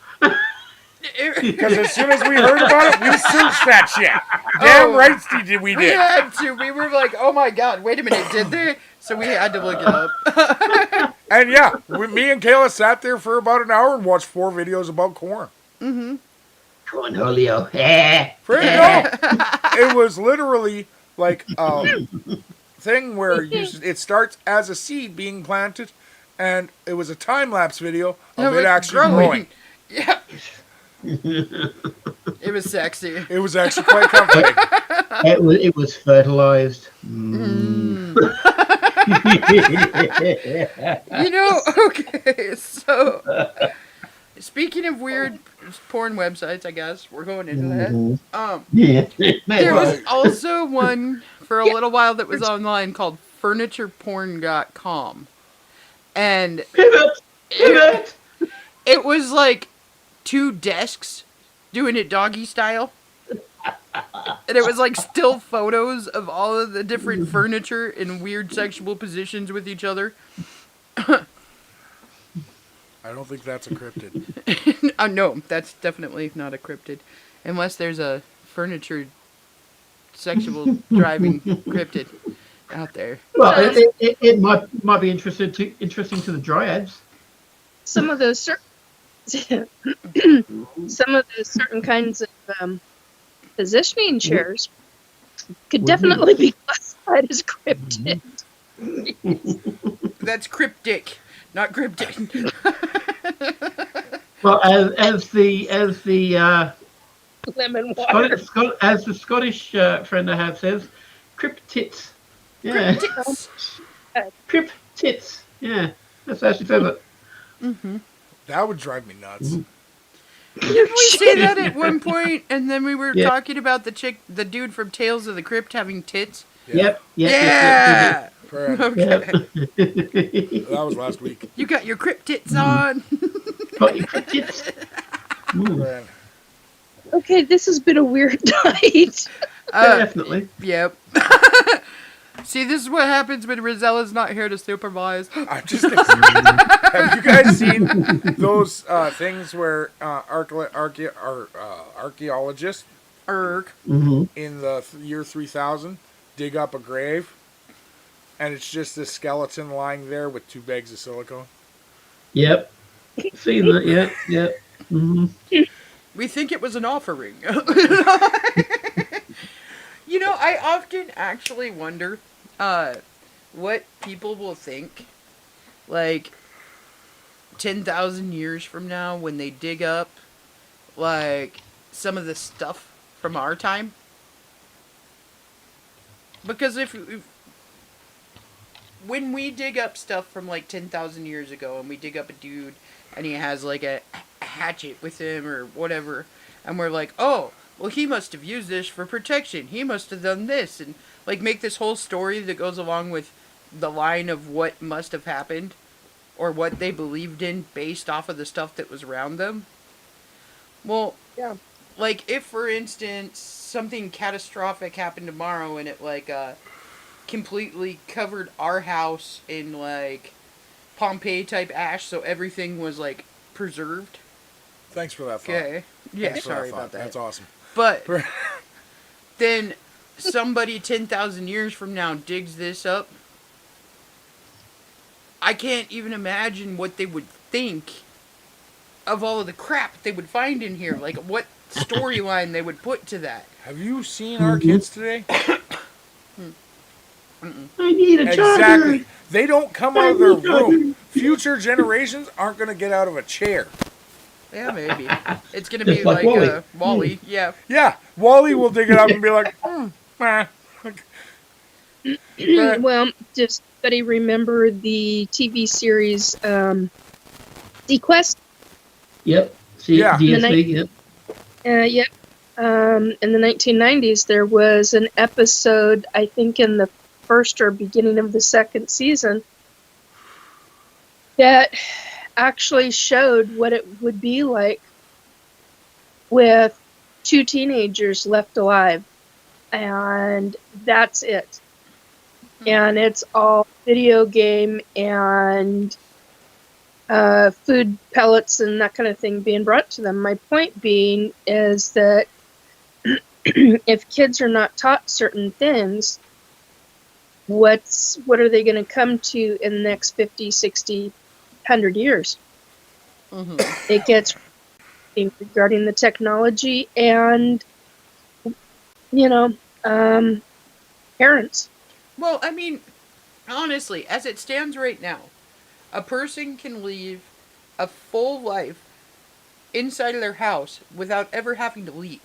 Because as soon as we heard about it, we searched that shit. Damn right we We did. had to. We were like, oh my god, wait a minute, did they? So we had to look it up. And yeah, me and Kayla sat there for about an hour and watched 4 videos about corn. Mm-hmm. Cornholio. Pretty cool. It was literally like a thing where it starts as a seed being planted, and it was a time-lapse video of it actually growing. Yeah. It was sexy. It was actually quite comforting. It was fertilized. You know, okay, so speaking of weird porn websites, I guess we're going into that. Yeah. There was also one for a little while that was online called furnitureporn.com. And Pivot. it was like 2 desks doing it doggy style. And it was like still photos of all of the different furniture in weird sexual positions with each other. I don't think that's a cryptid. No, that's definitely not a cryptid. Unless there's a furniture sexual driving cryptid out there. Well, it might be interesting to the dryads. some of those certain kinds of positioning chairs could definitely be classified as cryptid. That's cryptic, not cryptic. Well, as the Lemon water. as the Scottish friend I have says, cryptids. Yeah, cryptids. Yeah, that's how she says it. Mm-hmm. That would drive me nuts. Didn't we say that at one point? And then we were Yeah. talking about the dude from Tales of the Crypt having tits. Yep. Yeah. Friend, Okay. Yep. that was last week. You got your crypt tits on. Got your cryptids. Friend. Okay, this has been a weird night. Definitely. Yep. See, this is what happens when Rosella's not here to supervise. I'm just. Have you guys seen those things where archaeologists Erg. Mm-hmm. in the year 3000 dig up a grave, and it's just this skeleton lying there with 2 bags of silicone? Yep. Seen that? Yeah. Yep. Mm-hmm. We think it was an offering. You know, I often actually wonder what people will think, like, 10,000 years from now when they dig up, like, some of the stuff from our time. Because if when we dig up stuff from, like, 10,000 years ago, and we dig up a dude, and he has, like, a hatchet with him or whatever, and we're like, oh, well, he must have used this for protection. He must have done this. And, like, make this whole story that goes along with the line of what must have happened or what they believed in based off of the stuff that was around them. Well, Yeah. like, if, for instance, something catastrophic happened tomorrow and it, like, completely covered our house in, like, Pompeii-type ash so everything was, like, preserved. Thanks for that thought. Okay. Yeah, Thanks for that sorry thought. about that. That's awesome. But then somebody 10,000 years from now digs this up. I can't even imagine what they would think of all of the crap they would find in here. Like, what storyline they would put to that. Have you seen our kids today? I need a charger. Exactly. They don't come out of their room. Future generations aren't going to get out of a chair. Yeah, maybe. It's going to Just be like like Wall-E. Wall-E. Yeah. Yeah, Wally will dig it up and be like, Well, does anybody remember the TV series Sequest? Yep. Yeah. DSV, yep. Yep. In the 1990s, there was an episode, I think in the first or beginning of the second season, that actually showed what it would be like with two teenagers left alive. And that's it. And it's all video game and food pellets and that kind of thing being brought to them. My point being is that if kids are not taught certain things, what are they going to come to in the next 50, 60, 100 years? Mm-hmm. It gets regarding the technology and, parents. Well, I mean, honestly, as it stands right now, a person can live a full life inside of their house without ever having to leave.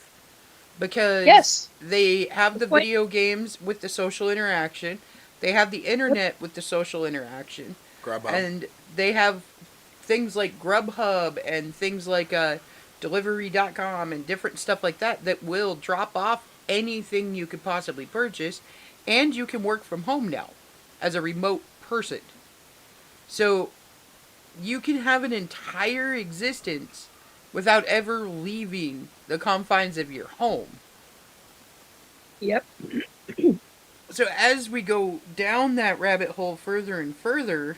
Because Yes. they have the Good point. video games with the social interaction, they have the internet with the social interaction, grab up. and they have things like Grubhub and things like Delivery.com and different stuff like that that will drop off anything you could possibly purchase, and you can work from home now as a remote person. So you can have an entire existence without ever leaving the confines of your home. Yep. So as we go down that rabbit hole further and further,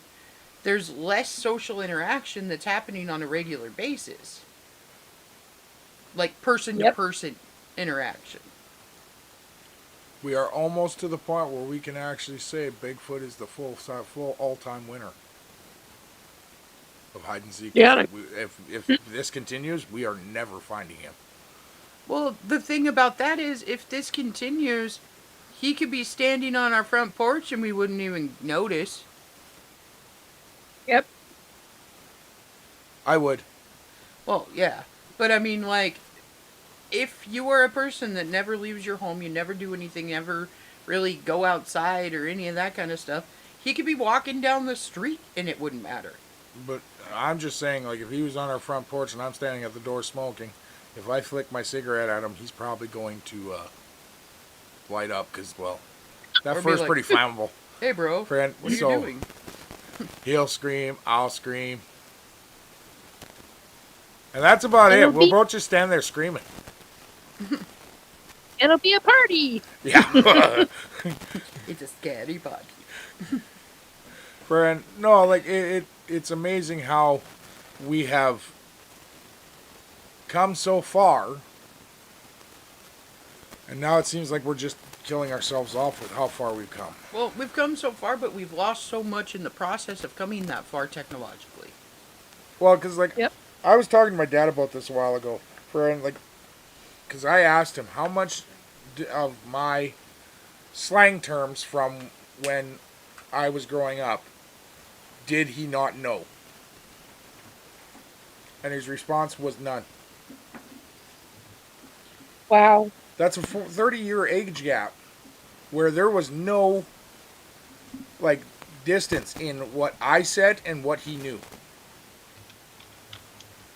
there's less social interaction that's happening on a regular basis. Like person-to-person interaction. We are almost to the point where we can actually say Bigfoot is the full all-time winner of hide and seek. Yeah. If this continues, we are never finding him. Well, the thing about that is, if this continues, he could be standing on our front porch and we wouldn't even notice. Yep. I would. Well, yeah. But I mean, like, if you are a person that never leaves your home, you never do anything, never really go outside or any of that kind of stuff, he could be walking down the street and it wouldn't matter. But I'm just saying, like, if he was on our front porch and I'm standing at the door smoking, if I flick my cigarette at him, he's probably going to light up because, well, that Or be fur's like, pretty flammable. Hey, bro, Friend, what are you so- doing? He'll scream, I'll scream. And that's about It'll it. We'll be- both just stand there screaming. It'll be a party. Yeah. It's a scary body. Friend, no, like, it's amazing how we have come so far. And now it seems like we're just killing ourselves off with how far we've come. Well, we've come so far, but we've lost so much in the process of coming that far technologically. Well, because, like, Yep. I was talking to my dad about this a while ago. Friend, like, because I asked him how much of my slang terms from when I was growing up did he not know? And his response was none. Wow. That's a 30-year age gap where there was no, like, distance in what I said and what he knew.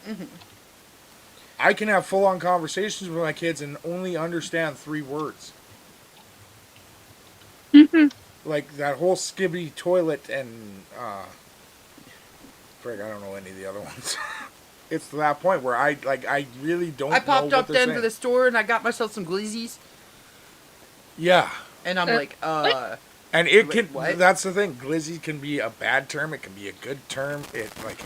Mm-hmm. I can have full-on conversations with my kids and only understand 3 words. Like that whole skibby toilet and, frig, I don't know any of the other ones. It's to that point where I really don't know I popped what up they're then saying. to the store and I got myself some glizzies. Yeah. And I'm like, And it Wait, can, what? that's the thing, glizzy can be a bad term, it can be a good term, it, like,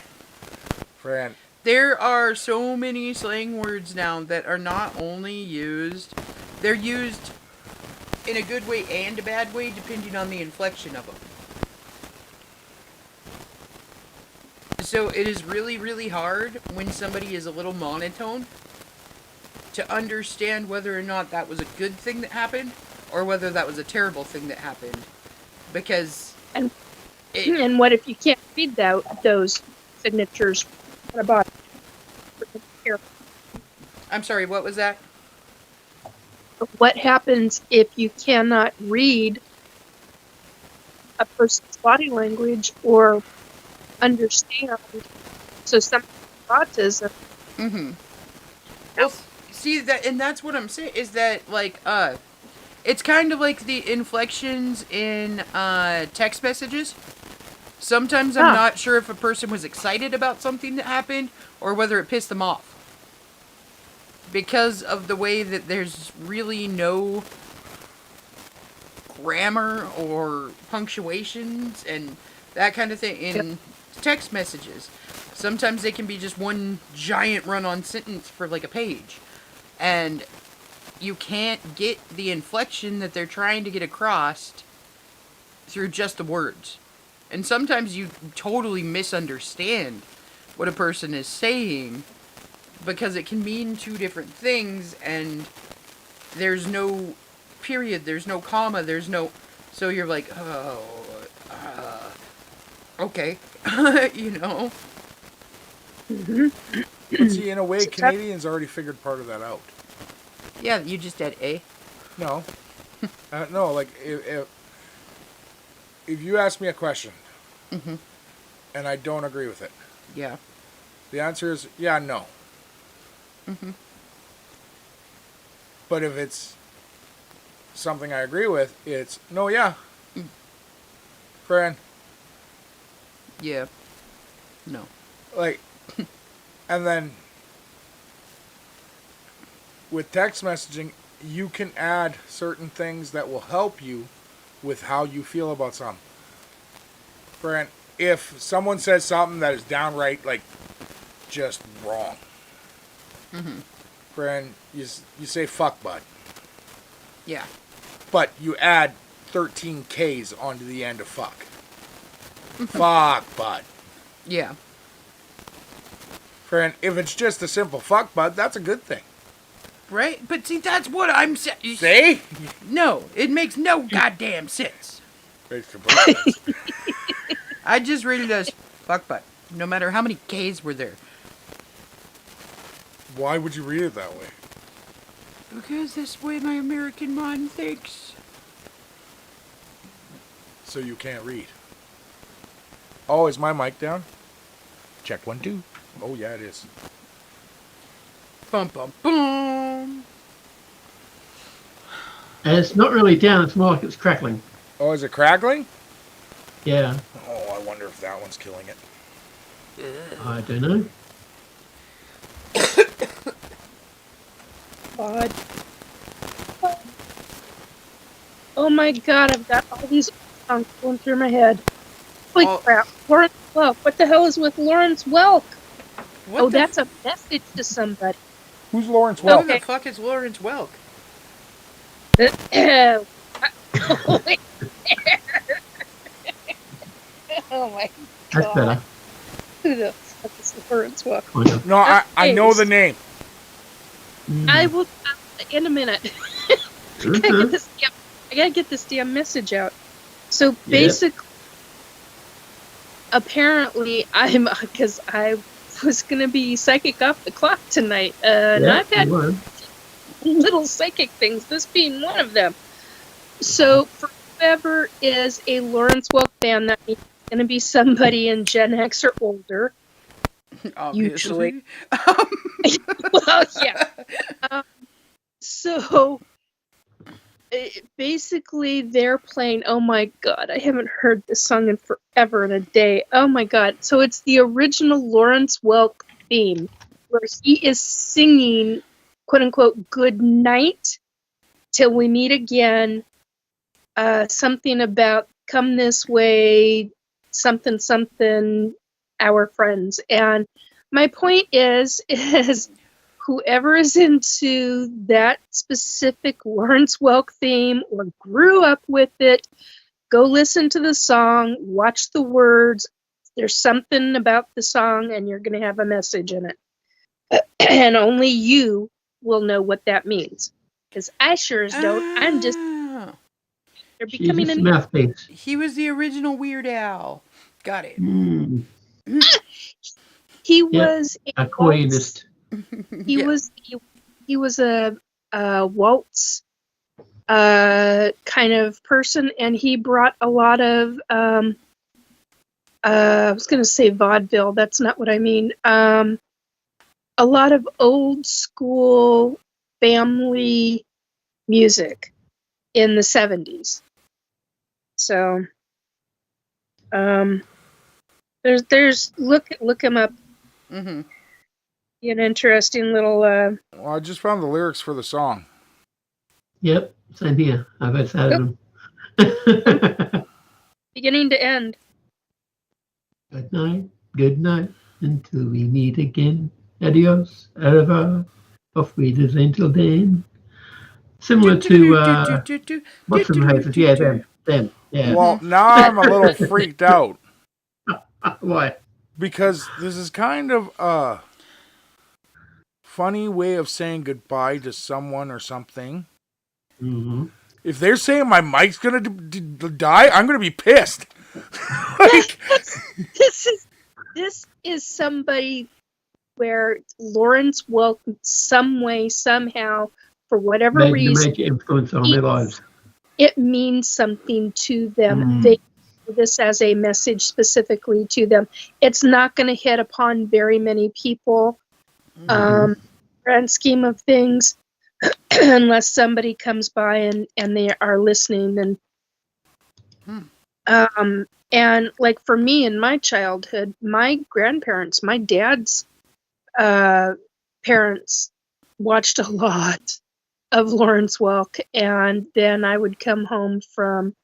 friend. There are so many slang words now that are not only used, they're used in a good way and a bad way depending on the inflection of them. So it is really, really hard when somebody is a little monotone to understand whether or not that was a good thing that happened or whether that was a terrible thing that happened. Because... And what if you can't read those signatures? What about here? I'm sorry, what was that? What happens if you cannot read a person's body language or understand? So some autism. Mm-hmm. Well, see that, and that's what I'm saying is that like it's kind of like the inflections in text messages. Sometimes I'm not sure if a person was excited about something that happened or whether it pissed them off. Because of the way that there's really no grammar or punctuations and that kind of thing in text messages. Sometimes they can be just one giant run-on sentence for like a page. And you can't get the inflection that they're trying to get across through just the words. And sometimes you totally misunderstand what a person is saying because it can mean two different things and there's no period, there's no comma, there's no... So you're like, oh, okay, you know? Mm-hmm. But see, in a way, Canadians already figured part of that out. Yeah, you just said A. No. No, like, if you ask me a question, Mm-hmm. and I don't agree with it, Yeah. the answer is, yeah, no. Mm-hmm. But if it's something I agree with, it's, no, yeah. Friend. Yeah. No. Like, and then with text messaging, you can add certain things that will help you with how you feel about something. Friend, if someone says something that is downright, like, just wrong, Mm-hmm. friend, you say fuck bud. Yeah. But you add 13 Ks onto the end of fuck. Fuck bud. Yeah. Friend, if it's just a simple fuck bud, that's a good thing. Right? But see, that's what I'm saying. See? No, it makes no goddamn sense. Makes complete sense. I just read it as fuck butt. No matter how many K's were there. Why would you read it that way? Because that's the way my American mind thinks. So you can't read. Oh, is my mic down? Check 1, 2. Oh, yeah, it is. Bum bum boom. And it's not really down, it's more like it's crackling. Oh, is it crackling? Yeah, Oh, I wonder if that one's killing it. I don't know. God. Oh my God, I've got all these songs going through my head. Holy Oh. crap. Lawrence Welk. What the hell is with Lawrence Welk? What Oh, the that's a message to somebody. Who's Lawrence Who Welk? the fuck is Lawrence Welk? Oh my Oh my That's God. better. Who the fuck is Lawrence Welk? Kind of. No, I know the name. I will in a minute. Mhm. I gotta get this damn message out. So Yeah. basically, apparently, because I was gonna be psychic off the clock tonight, and Yeah, I've had you were. little psychic things. This being one of them. So for whoever is a Lawrence Welk fan, that means it's gonna be somebody in Gen X or older. Obviously. Well, yeah. So basically, they're playing. Oh my God, I haven't heard this song in forever and a day. Oh my God! So it's the original Lawrence Welk theme, where he is singing, "quote unquote," "Good night, till we meet again." Something about "come this way," something something, our friends, and my point is whoever is into that specific Lawrence Welk theme or grew up with it, go listen to the song, watch the words. There's something about the song, and you're going to have a message in it. And only you will know what that means. Because I sure as don't. I'm just. They're She's becoming just an. a mouthpiece. He was the original Weird Al. Got it. He was A coinist. He was a waltz kind of person, and he brought a lot of I was going to say vaudeville. That's not what I mean. A lot of old school family music in the 70s. So there's look him up. Mm-hmm. An interesting little Well, I just found the lyrics for the song. Yep, same here. I've heard them. beginning to end. Good night, until we meet again. Adios, Arava, auf Wiedersehen till then. Similar to what's the name? Yeah, them. Yeah. Well, now I'm a little freaked out Why? because this is kind of a funny way of saying goodbye to someone or something. Mm-hmm. If they're saying my mic's gonna die, I'm gonna be pissed. Like, this is somebody where Lawrence Welk some way, somehow, for whatever Made a reason, major influence on their lives. it means something to them. They do this as a message specifically to them. It's not going to hit upon very many people, grand scheme of things, unless somebody comes by and they are listening. And like for me in my childhood, my grandparents, my dad's parents watched a lot of Lawrence Welk, and then I would come home from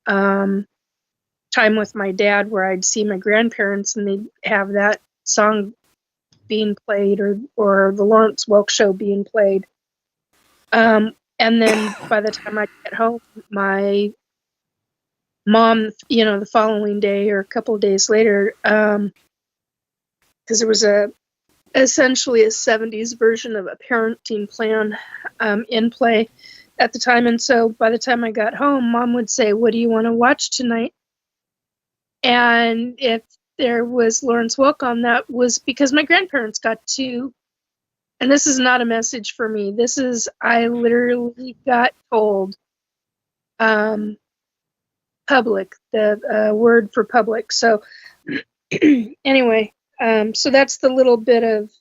time with my dad where I'd see my grandparents and they'd have that song being played or the Lawrence Welk show being played. And then by the time I get home, my mom, the following day or a couple of days later, because there was essentially a 70s version of a parenting plan in play at the time. And so by the time I got home, Mom would say, "What do you want to watch tonight?" And if there was Lawrence Welk on, that was because my grandparents got to, and this is not a message for me. This is, I literally got told, public, the word for public. So anyway, so that's the little bit of,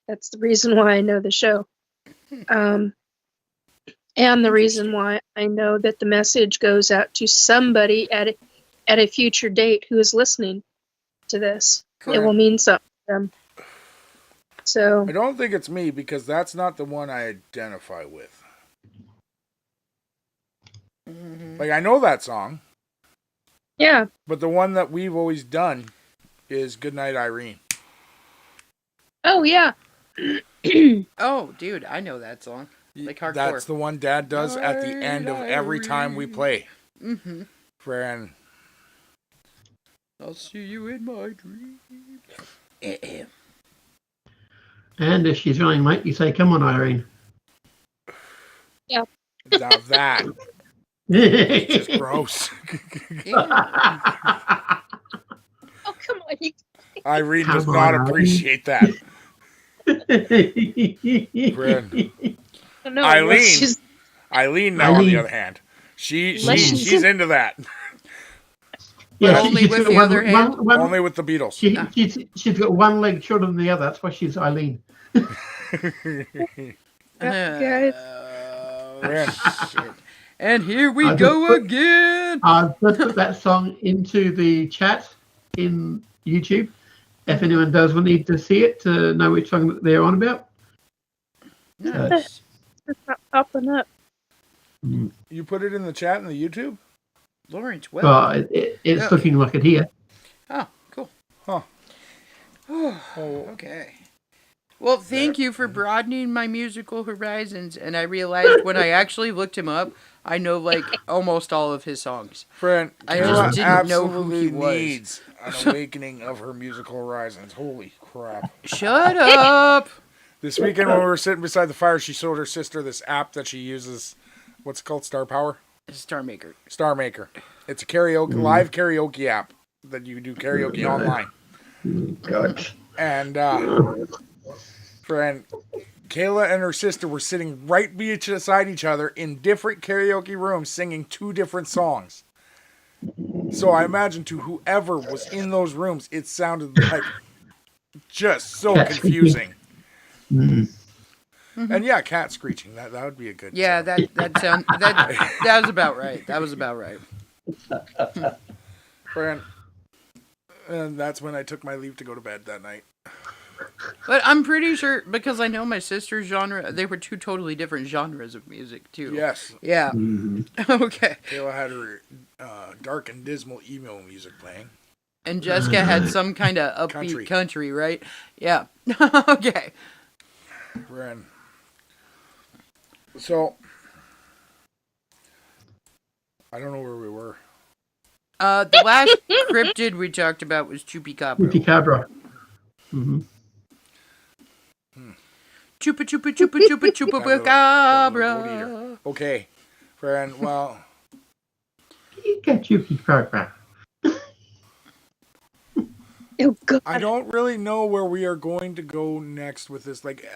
that's the reason why I know the show. And the reason why I know that the message goes out to somebody at a future date who is listening to this. Correct. It will mean something to them. So I don't think it's me because that's not the one I identify with. Like, I know that song. Yeah. But the one that we've always done is Goodnight Irene. Oh, yeah. Oh, dude, I know that song. Like hardcore. That's the one Dad does at the end of every time we play. Mm-hmm. Friend. I'll see you in my dreams. And if she's running late, you say, "Come on, Irene." Yeah. Now that is just gross. Oh, come on. Irene does not appreciate that. Friend. No, Eileen now, on the other hand, she's into that. Yeah, only with the other hand? Only with the Beatles. She's got one leg shorter than the other. That's why she's Eileen. Guys. Shit. And here we go again. I've just put that song into the chat in YouTube. If anyone does need to see it to know which song they're on about. Nice. It's not popping up. You put it in the chat in the YouTube? Lawrence, it's looking like it here. Oh, cool. Huh. Okay. Well, thank you for broadening my musical horizons. And I realized when I actually looked him up, I know like almost all of his songs. Friend, I Kayla just didn't know who he absolutely was. needs an awakening of her musical horizons. Holy crap. Shut up! This weekend when we were sitting beside the fire, she showed her sister this app that she uses. What's it called? Star Power? Star Maker. Star Maker. It's a karaoke live karaoke app that you do karaoke online. God. And friend, Kayla and her sister were sitting right beside each other in different karaoke rooms singing 2 different songs. So I imagine to whoever was in those rooms, it sounded like just so confusing. And yeah, cat screeching. That would be a good Yeah, sound. that was about right. That was about right. Friend, and that's when I took my leave to go to bed that night. But I'm pretty sure, because I know my sister's genre, they were 2 totally different genres of music, too. Yes. Yeah. Okay. Kayla had her dark and dismal emo music playing. And Jessica had some kind of upbeat country, right? Yeah. Okay. Friend. So, I don't know where we were. The last cryptid we talked about was Chupacabra. Chupacabra. Mm-hmm. Chupa chupa chupa chupa chupacabra. Okay, friend. Well, You got Chupacabra. Oh, God. I don't really know where we are going to go next with this. Like,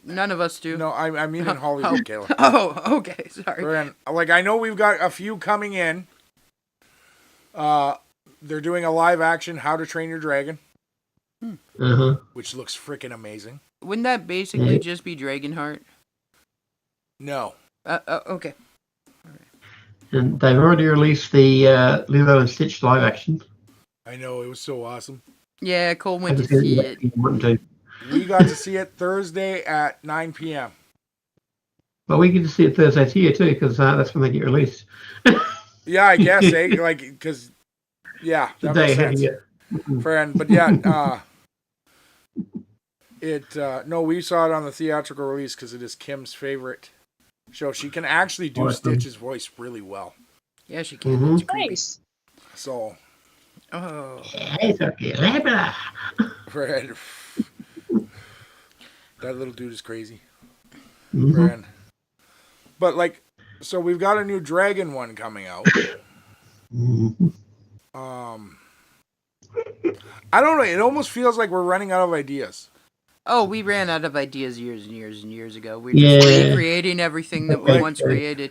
None of us do. No, I mean in Hollywood, Kayla. Oh, okay. Sorry. Friend, like I know we've got a few coming in. They're doing a live action How to Train Your Dragon, which looks freaking amazing. Wouldn't that basically just be Dragonheart? No. Okay. And they've already released the Lilo and Stitch live action. I know, it was so awesome. Yeah, Cole went to see it. We got to see it Thursday at 9 p.m. Well, we get to see it Thursday here too, because that's when they get released. Yeah, I guess, like, because, yeah, that makes sense. Friend, but yeah, no, we saw it on the theatrical release because it is Kim's favorite show. She can actually do Stitch's voice really well. Yeah, she can. It's Nice. So, Friend. Fred, that little dude is crazy. Fred. But like, so we've got a new dragon one coming out. I don't know. It almost feels like we're running out of ideas. Oh, we ran out of ideas years and years and years ago. We're just recreating everything that we once created.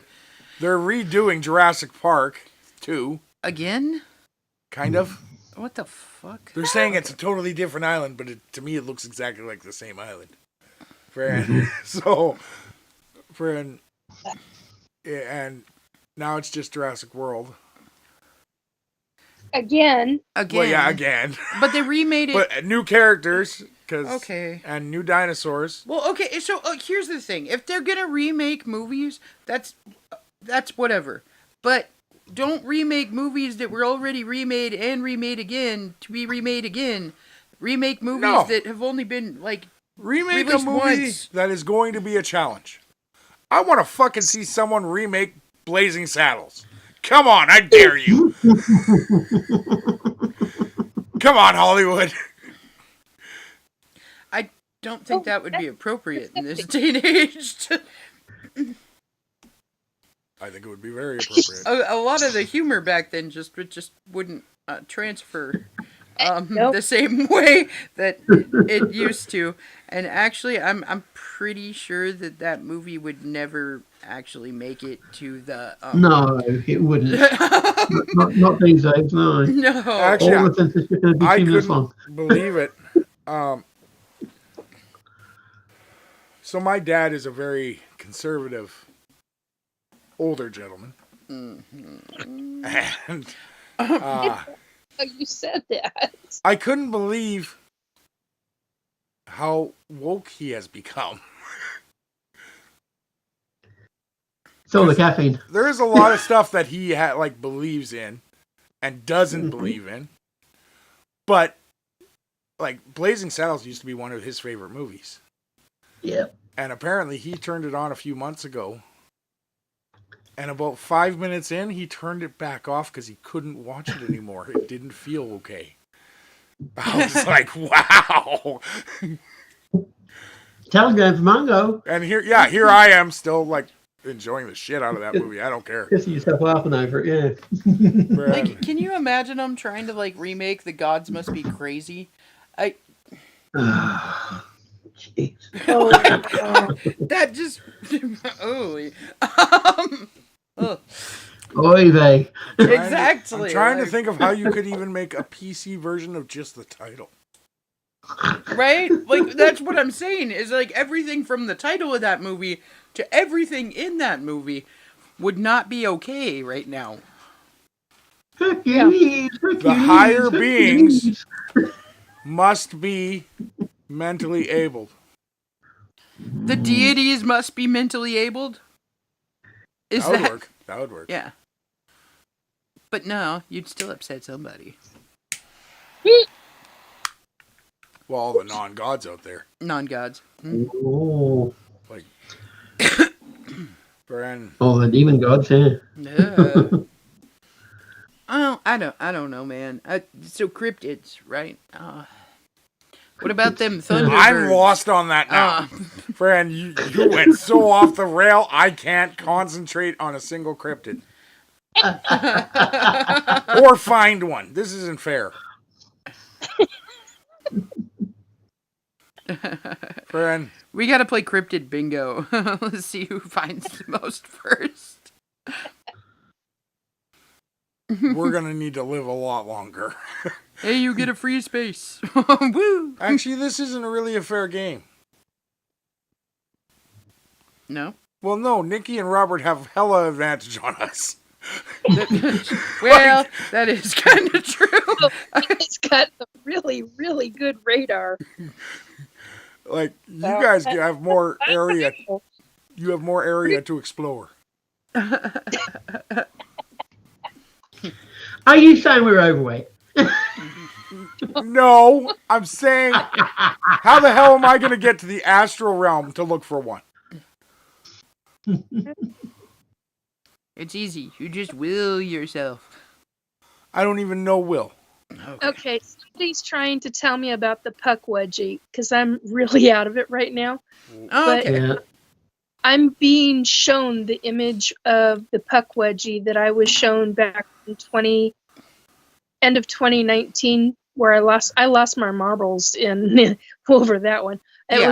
They're redoing Jurassic Park 2. Again? Kind of. What the fuck? They're saying it's a totally different island, but to me it looks exactly like the same island. Friend. So, friend. And now it's just Jurassic World. Again. Well, yeah, again. But they remade it. But new characters. Okay. And new dinosaurs. Well, okay, so here's the thing. If they're going to remake movies, that's whatever. But don't remake movies that were already remade and remade again to be remade again. Remake movies that have only been, like, remake a movie that is going to be a challenge. I want to fucking see someone remake Blazing Saddles. Come on, I dare you. Come on, Hollywood. I don't think that would be appropriate in this day and age. I think it would be very appropriate. A lot of the humor back then just wouldn't transfer the same way that it used to. And actually, I'm pretty sure that movie would never actually make it to the... No, it wouldn't. not these days, no. No. Actually, I couldn't believe it. So my dad is a very conservative older gentleman. Mm-hmm. And You said that. I couldn't believe how woke he has become. So the caffeine. There is a lot of stuff that he believes in and doesn't believe in. But like Blazing Saddles used to be one of his favorite movies. Yeah. And apparently he turned it on a few months ago. And about 5 minutes in, he turned it back off because he couldn't watch it anymore. It didn't feel okay. I was like, wow. Telegram for Mongo. And here I am still like enjoying the shit out of that movie. I don't care. Pissing yourself laughing over it, yeah. Like, can you imagine them trying to like remake The Gods Must Be Crazy? Jeez. That just Oy vey. exactly. I'm trying to like- think of how you could even make a PC version of just the title. Right? Like, that's what I'm saying, is like everything from the title of that movie to everything in that movie would not be okay right now. Hercules, The higher beings must be mentally abled. The deities must be mentally abled? That would work. That would work. Yeah. But no, you'd still upset somebody. Well, all the non-gods out there. Non-gods. Oh. Like, Bren. Oh, the demon gods, yeah. Yeah. I don't know, man. So cryptids, right? What about them thunderbirds? I'm lost on that now. Fran, you went so off the rail, I can't concentrate on a single cryptid. Or find one. This isn't fair. Fran. We gotta play cryptid bingo. Let's see who finds the most first. We're gonna need to live a lot longer. Hey, you get a free space. Woo! Actually, this isn't really a fair game. No? Well, no, Nikki and Robert have hella advantage on us. Well, that is kind of true. It's got a really, really good radar. Like, you guys have more area. You have more area to explore. Are you saying we're overweight? No, I'm saying, how the hell am I going to get to the astral realm to look for one? It's easy. You just will yourself. I don't even know Will. Okay, somebody's trying to tell me about the puck wedgie because I'm really out of it right now. Oh, okay. Yeah. I'm being shown the image of the puck wedgie that I was shown back in end of 2019, where I lost my marbles in over that one. It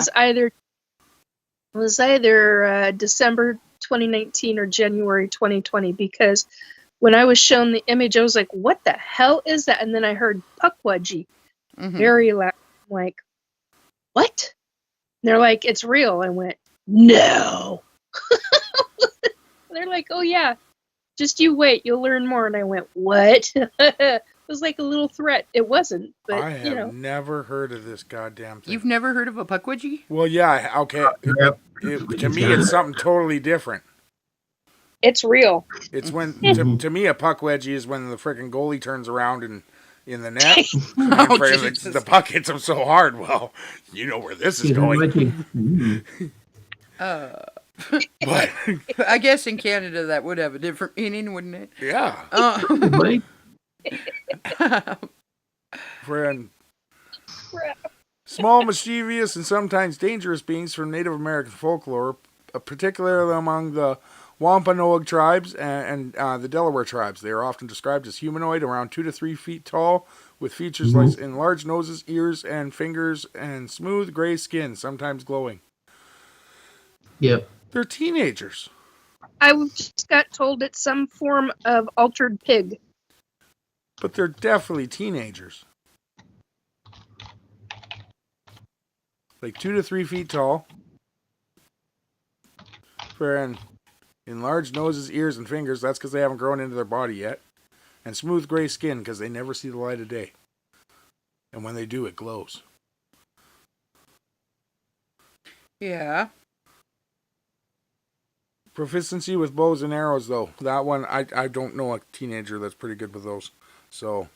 was either December 2019 or January 2020, because when I was shown the image, I was like, "What the hell is that?" And then I heard puck wedgie, very loud. I'm like, "What?" And they're like, "It's real." I went, "No." They're like, "Oh yeah, just you wait, you'll learn more." And I went, "What?" It was like a little threat. It wasn't, but I have never heard of this goddamn thing. You've never heard of a puckwudgie? Well, yeah, okay. To me, it's something totally different. it's real. It's when, to me, a puck wedgie is when the freaking goalie turns around and in the net. Oh, The puck hits him so hard. Well, you know where this is going. But I guess in Canada that would have a different meaning, wouldn't it? yeah, friend. Small, mischievous, and sometimes dangerous beings from Native American folklore, particularly among the Wampanoag tribes and the Delaware tribes. They are often described as humanoid, around 2 to 3 feet tall, with features like enlarged noses, ears, and fingers, and smooth gray skin, sometimes glowing. Yep. They're teenagers. I just got told it's some form of altered pig. But they're definitely teenagers. Like 2 to 3 feet tall. And enlarged noses, ears, and fingers. That's because they haven't grown into their body yet. And smooth gray skin because they never see the light of day. And when they do, it glows. Yeah. Proficiency with bows and arrows, though. That one, I don't know a teenager that's pretty good with those. So,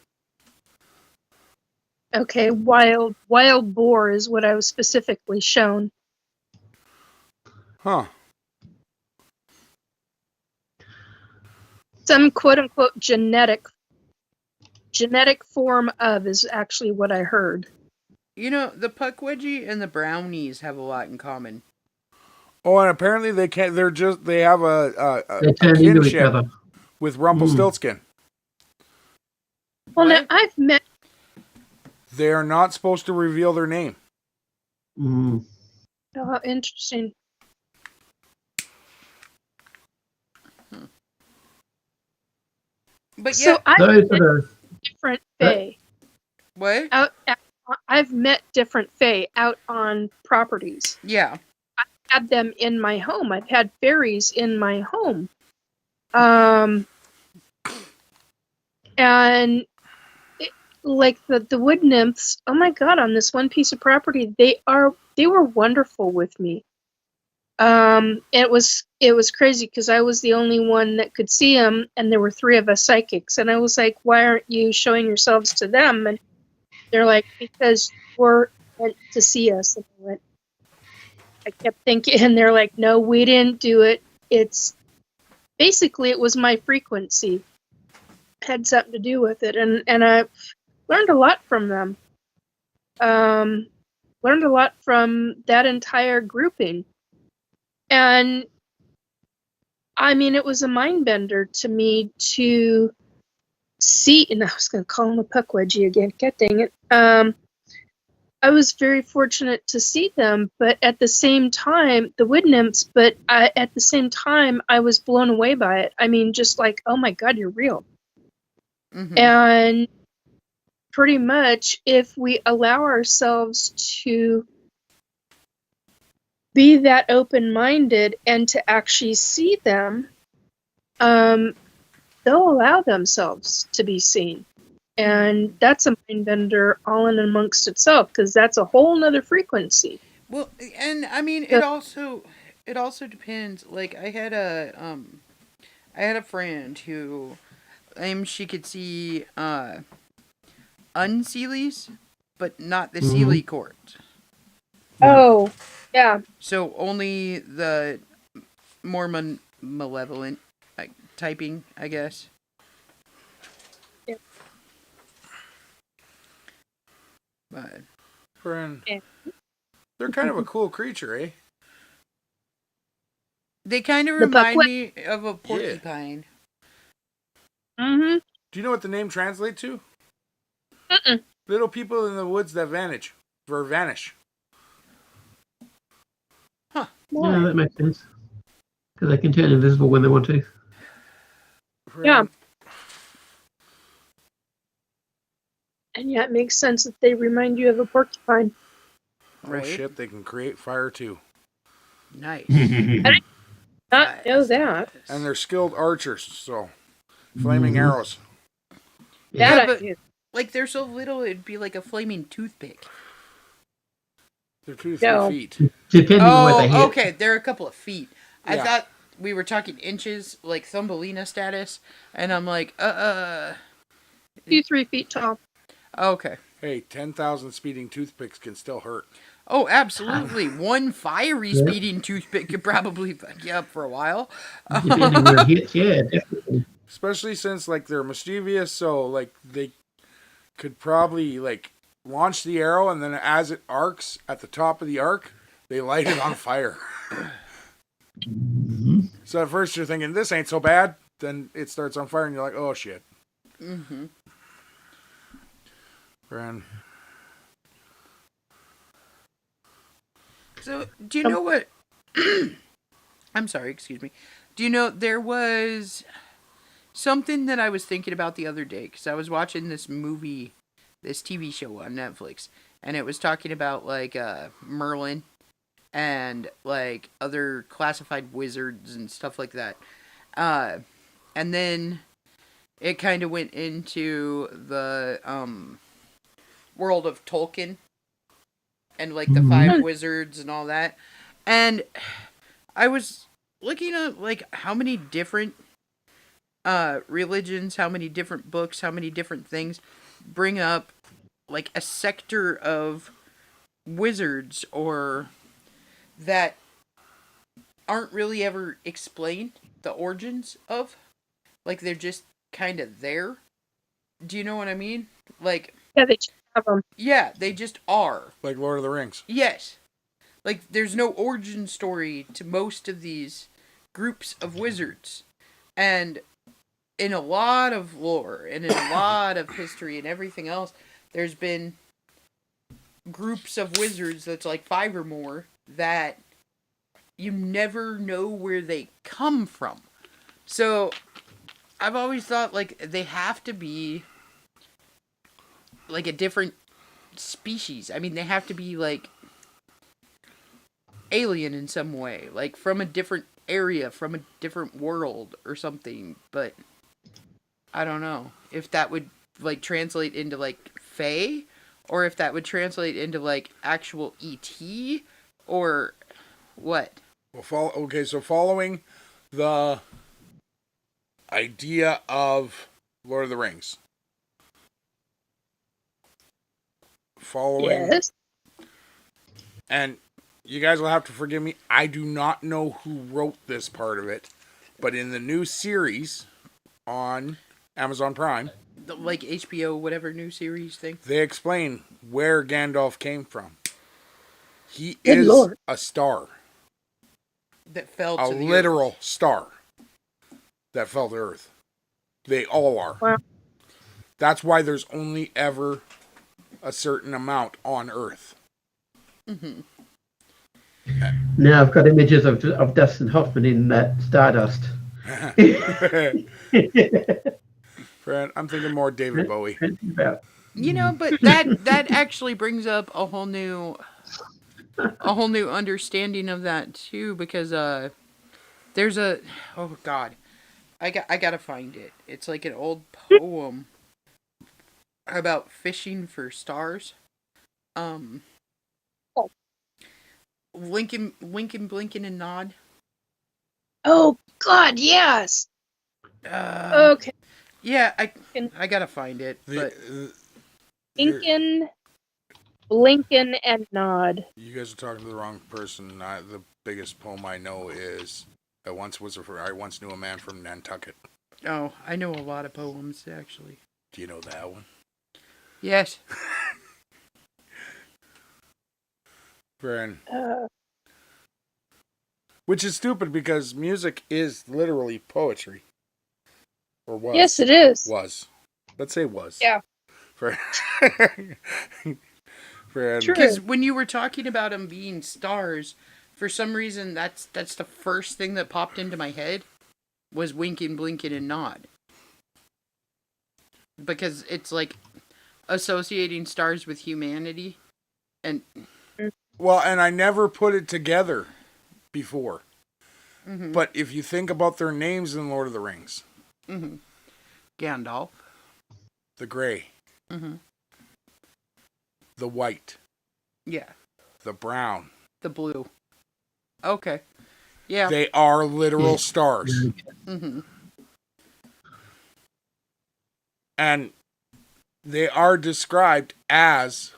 Okay, wild boar is what I was specifically shown. Huh. Some quote unquote genetic form of is actually what I heard. You know, the Puckwudgie and the brownies have a lot in common. Oh, and apparently they can't. They have They a turn into each kinship other. with Rumpelstiltskin. Well, now What? I've met. They are not supposed to reveal their name. Mm. Oh, how interesting. But So yeah, I've Those met are the different fae. what? I've met different fae out on properties. Yeah. Had them in my home. I've had fairies in my home. And like the wood nymphs, oh my god, on this one piece of property, they were wonderful with me. It was crazy because I was the only one that could see them, and there were 3 of us psychics, and I was like, why aren't you showing yourselves to them? And they're like, because we're meant to see us. And I kept thinking, and they're like, no, we didn't do it. It's basically, it was my frequency had something to do with it, and I learned a lot from them. Learned a lot from that entire grouping, and I mean, it was a mind bender to me to see. And I was going to call him a Puckwudgie again. God dang it! I was very fortunate to see them, but at the same time, the wood nymphs. But at the same time, I was blown away by it. I mean, just like, oh my god, you're real. Mm-hmm. And pretty much, if we allow ourselves to be that open-minded and to actually see them, they'll allow themselves to be seen. And that's a mind bender all in amongst itself, because that's a whole nother frequency. Well, and I mean, it also depends. Like, I had a friend who she could see unseelies, but not the Seelie court. Oh, yeah. So only the more malevolent typing, I guess. Yeah. But Friend. Yeah. They're kind of a cool creature, eh? they kind of The remind Puckwudgie. me of a porcupine. Mm-hmm. Do you know what the name translates to? Mm-mm. Little people in the woods that vanish. Yeah, that makes sense. Because they can turn invisible when they want to. Friend. Yeah. And yeah, it makes sense that they remind you of a porcupine. Right? Oh shit, they can create fire too. Nice. Not know that. And they're skilled archers, so flaming arrows. Yeah, That I but knew. like they're so little, it'd be like a flaming toothpick. They're 2 to 3 No. feet. Depending on where they hit. Okay, they're a couple of feet. I Yeah. thought we were talking inches, like Thumbelina status, and I'm like, 2-3 feet tall. Okay. Hey, 10,000 speeding toothpicks can still hurt. Oh, absolutely. One fiery Yeah. speeding toothpick could probably fuck you up for a while. Depending where it hits, yeah, definitely. Especially since, like, they're mischievous, so, like, they could probably, like, launch the arrow, and then as it arcs at the top of the arc, they light it on fire. So at first you're thinking, this ain't so bad. Then it starts on fire, and you're like, oh, shit. Mm-hmm. Friend. So, do you know what? I'm sorry, excuse me. Do you know there was something that I was thinking about the other day? Because I was watching this movie, this TV show on Netflix, and it was talking about, like, Merlin and, like, other classified wizards and stuff like that. And then it kind of went into the world of Tolkien and, like, the 5 wizards and all that. And I was looking at, like, how many different religions, how many different books, how many different things bring up like a sector of wizards or that aren't really ever explained the origins of. Like they're just kind of there. Do you know what I mean? Like, Yeah, they just have them. yeah, they just are. Like Lord of the Rings. Yes. Like there's no origin story to most of these groups of wizards. And in a lot of lore and in a lot of history and everything else, there's been groups of wizards that's like 5 or more that you never know where they come from. So I've always thought like they have to be like a different species. I mean, they have to be like alien in some way, like from a different area, from a different world or something. But I don't know if that would like translate into like Fae, or if that would translate into like actual ET, or what. Well, so following the idea of Lord of the Rings, Yes. and you guys will have to forgive me, I do not know who wrote this part of it, but in the new series on Amazon Prime, Like HBO, whatever new series thing. they explain where Gandalf came from. He Good is Lord. a star. That fell A to the literal star that fell to Earth. They all are. Wow. That's why there's only ever a certain amount on Earth. Mm-hmm. Now I've got images of Dustin Hoffman in that Stardust. Friend, I'm thinking more David Bowie. You know, but that actually brings up a whole new understanding of that too, because there's a, oh god, I gotta find it. It's like an old poem about fishing for stars. Oh. Lincoln, Blinken, and Nod. Oh God, yes. Okay. Yeah, I gotta find it. But Lincoln, Blinken, and Nod. You guys are talking to the wrong person. The biggest poem I know is I once knew a man from Nantucket. oh, I know a lot of poems actually. Do you know that one? Yes. Friend. Uh, Which is stupid because music is literally poetry. Or was. yes, it is. Was. Let's say was. Yeah. Friend. True. Because when you were talking about them being stars, for some reason that's the first thing that popped into my head was Winking, Blinking, and Nod. Because it's like associating stars with humanity. And Well, and I never put it together before. mm-hmm. But if you think about their names in Lord of the Rings, Mm-hmm. Gandalf. the gray, Mm-hmm. the white, Yeah. the brown, The blue. Okay. Yeah. they are literal stars. Mm-hmm. And they are described as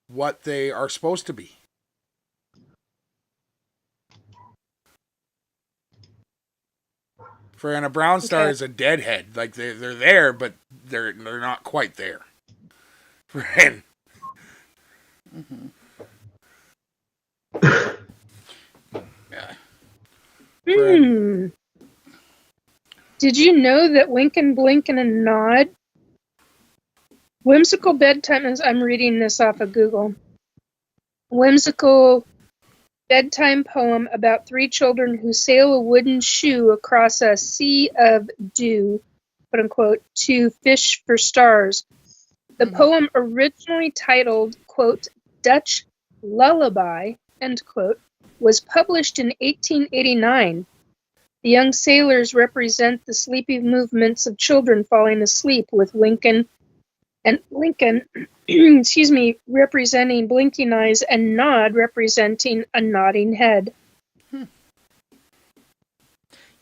what they are supposed to be. And a brown star is a deadhead. Like they're there, but they're not quite there. Friend. Mm-hmm. Hmm. Did you know that Winkin', Blinkin', and Nod? Whimsical bedtime, as I'm reading this off of Google. Whimsical bedtime poem about 3 children who sail a wooden shoe across a sea of dew, quote unquote, to fish for stars. The poem, originally titled, quote, Dutch Lullaby, end quote, was published in 1889. The young sailors represent the sleepy movements of children falling asleep, with Lincoln, excuse me, representing blinking eyes, and Nod representing a nodding head.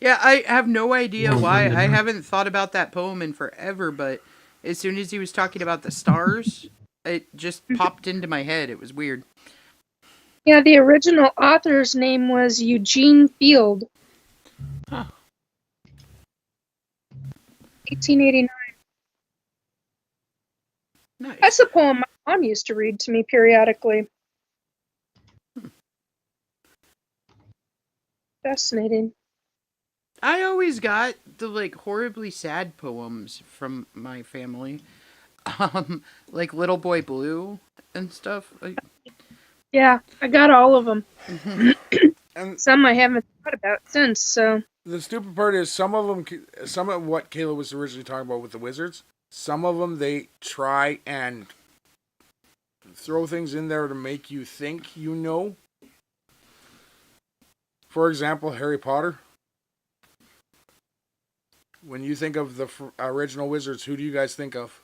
Yeah, I have no idea why. I haven't thought about that poem in forever, but as soon as he was talking about the stars, it just popped into my head. It was weird. Yeah, the original author's name was Eugene Field. Huh. 1889. Nice. That's a poem my mom used to read to me periodically. Fascinating. I always got the like horribly sad poems from my family, like Little Boy Blue and stuff. Like, Yeah, I got all of them. And Some I haven't thought about since, so. the stupid part is some of what Kayla was originally talking about with the wizards, some of them they try and throw things in there to make you think you know. For example, Harry Potter. When you think of the original wizards, who do you guys think of?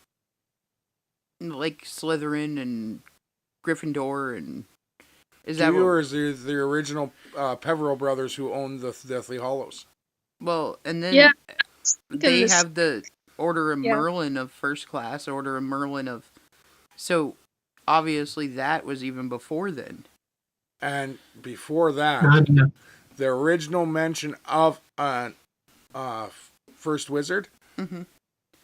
like Slytherin and Gryffindor and is Do that you, what, or is it the original Peveril brothers who owned the Deathly Hallows? well, and then Yeah. they this- have the Order of Yeah. Merlin of first class, Order of Merlin of, so obviously that was even before then. And before that, Narnia. the original mention of a first wizard, Mhm.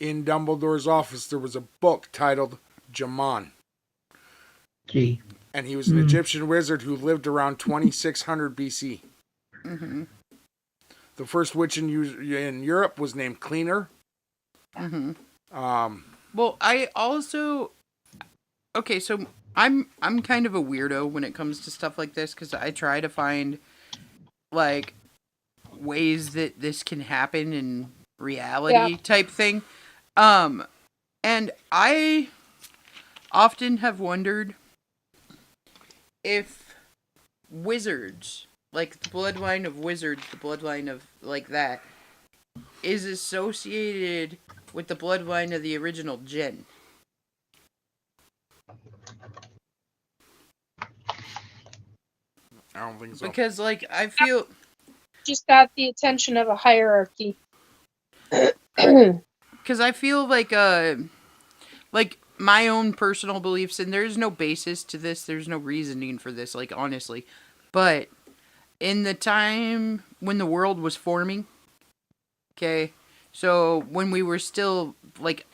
in Dumbledore's office, there was a book titled Jaman. Gee. And he was an Egyptian wizard who lived around 2600 BC. Mhm. The first witch in Europe was named Cleaner. Mhm. Um, Well, I also okay, so I'm kind of a weirdo when it comes to stuff like this because I try to find like ways that this can happen in reality type thing. And I often have wondered if wizards, like the bloodline of wizards, the bloodline of like that, is associated with the bloodline of the original Jinn. I don't think so. Because, like, I feel... Just got the attention of a hierarchy. Because I feel like, my own personal beliefs, and there's no basis to this, there's no reasoning for this, like, honestly. But, in the time when the world was forming, okay, so when we were still, like,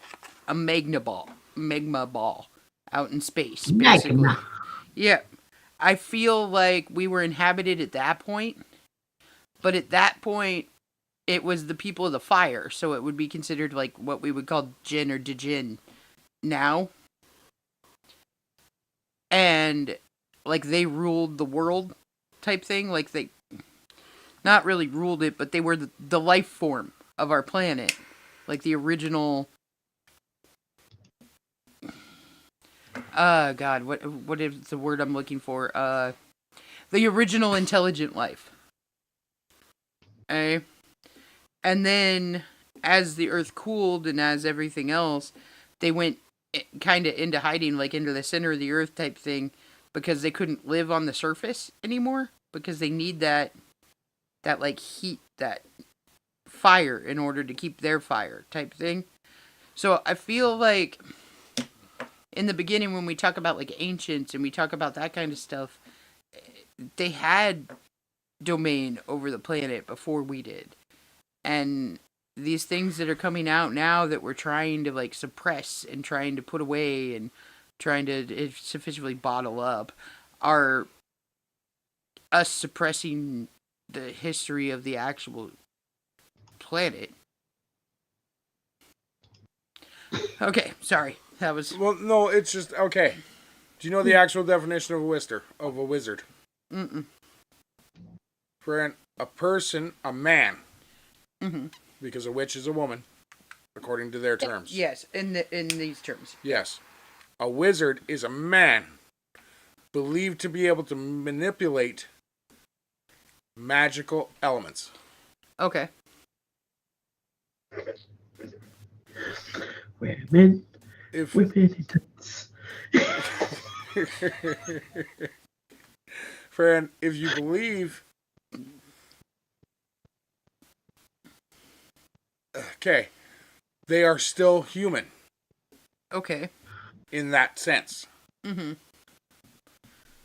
a magma ball out in space, basically. Magma. Yeah. I feel like we were inhabited at that point, but at that point, it was the people of the fire, so it would be considered like what we would call Jinn or Djinn now. And, like, they ruled the world type thing, like they, not really ruled it, but they were the life form of our planet. Like the original... God, what is the word I'm looking for? The original intelligent life. Okay? And then, as the Earth cooled and as everything else, they went kind of into hiding, like into the center of the Earth type thing, because they couldn't live on the surface anymore, because they need that like heat, that fire in order to keep their fire type thing. So I feel like in the beginning, when we talk about like ancients and we talk about that kind of stuff, they had domain over the planet before we did. And these things that are coming out now that we're trying to like suppress and trying to put away and trying to sufficiently bottle up are us suppressing the history of the actual planet. Okay, sorry. That was... Well, no, it's just, okay. Do you know the actual definition of a wizard? Mm-mm. For a person, a man, Mm-hmm. because a witch is a woman, according to their terms. Yes, in these terms. Yes. A wizard is a man believed to be able to manipulate magical elements. Okay. Women If with penitence. Friend, if you believe... Okay. They are still human. Okay. in that sense. Mm-hmm.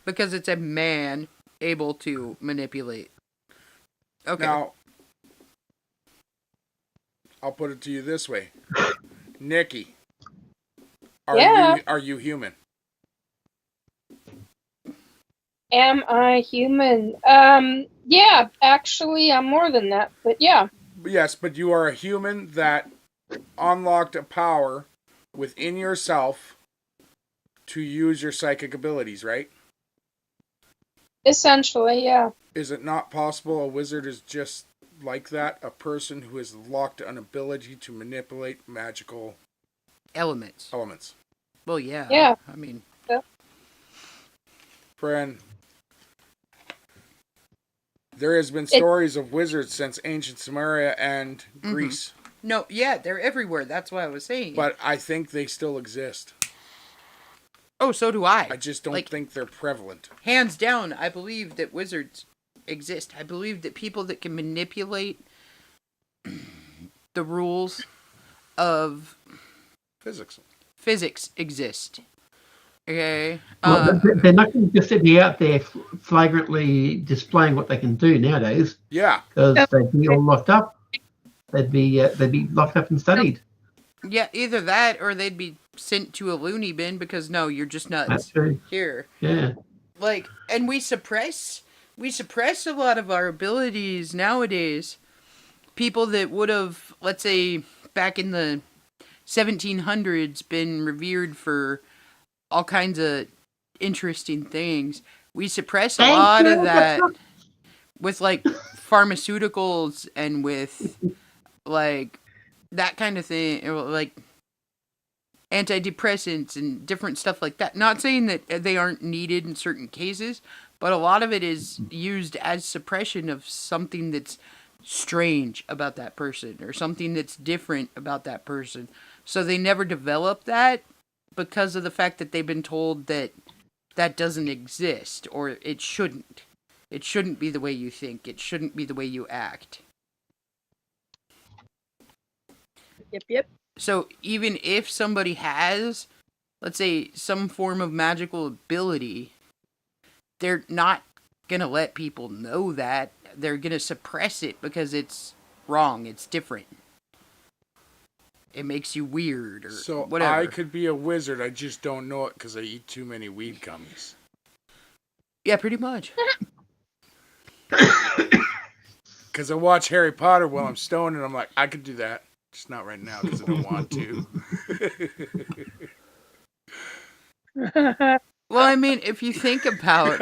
Because it's a man able to manipulate. Okay. Now, I'll put it to you this way. Nikki, are you human? Am I human? Yeah, actually, I'm more than that, but yeah. Yes, but you are a human that unlocked a power within yourself to use your psychic abilities, right? Essentially, yeah. Is it not possible a wizard is just like that? A person who has locked an ability to manipulate magical elements. Well, yeah. Yeah. I mean... Friend, there has been stories of wizards since ancient Sumeria and Greece. No, yeah, they're everywhere. That's what I was saying. But I think they still exist. Oh, so do I. I just don't think they're prevalent. Hands down, I believe that wizards exist. I believe that people that can manipulate the rules of physics exist. Okay? Well, they're not going to just be out there flagrantly displaying what they can do nowadays. Yeah. Because they'd be all locked up. They'd be locked up and studied. Yeah, either that or they'd be sent to a loony bin because no, you're just nuts. That's true. Here. Yeah. Like, and we suppress a lot of our abilities nowadays. People that would have, let's say, back in the 1700s been revered for all kinds of interesting things. We suppress a lot of that with like pharmaceuticals and with like that kind of thing, or like antidepressants and different stuff like that. Not saying that they aren't needed in certain cases, but a lot of it is used as suppression of something that's strange about that person or something that's different about that person. So they never develop that because of the fact that they've been told that that doesn't exist or it shouldn't. It shouldn't be the way you think. It shouldn't be the way you act. Yep. So even if somebody has, let's say, some form of magical ability, they're not going to let people know that. They're going to suppress it because it's wrong. It's different. It makes you weird or whatever. I could be a wizard. I just don't know it because I eat too many weed gummies. Yeah, pretty much. Because I watch Harry Potter while I'm stoned and I'm like, I could do that. Just not right now because I don't want to. Well, I mean, if you think about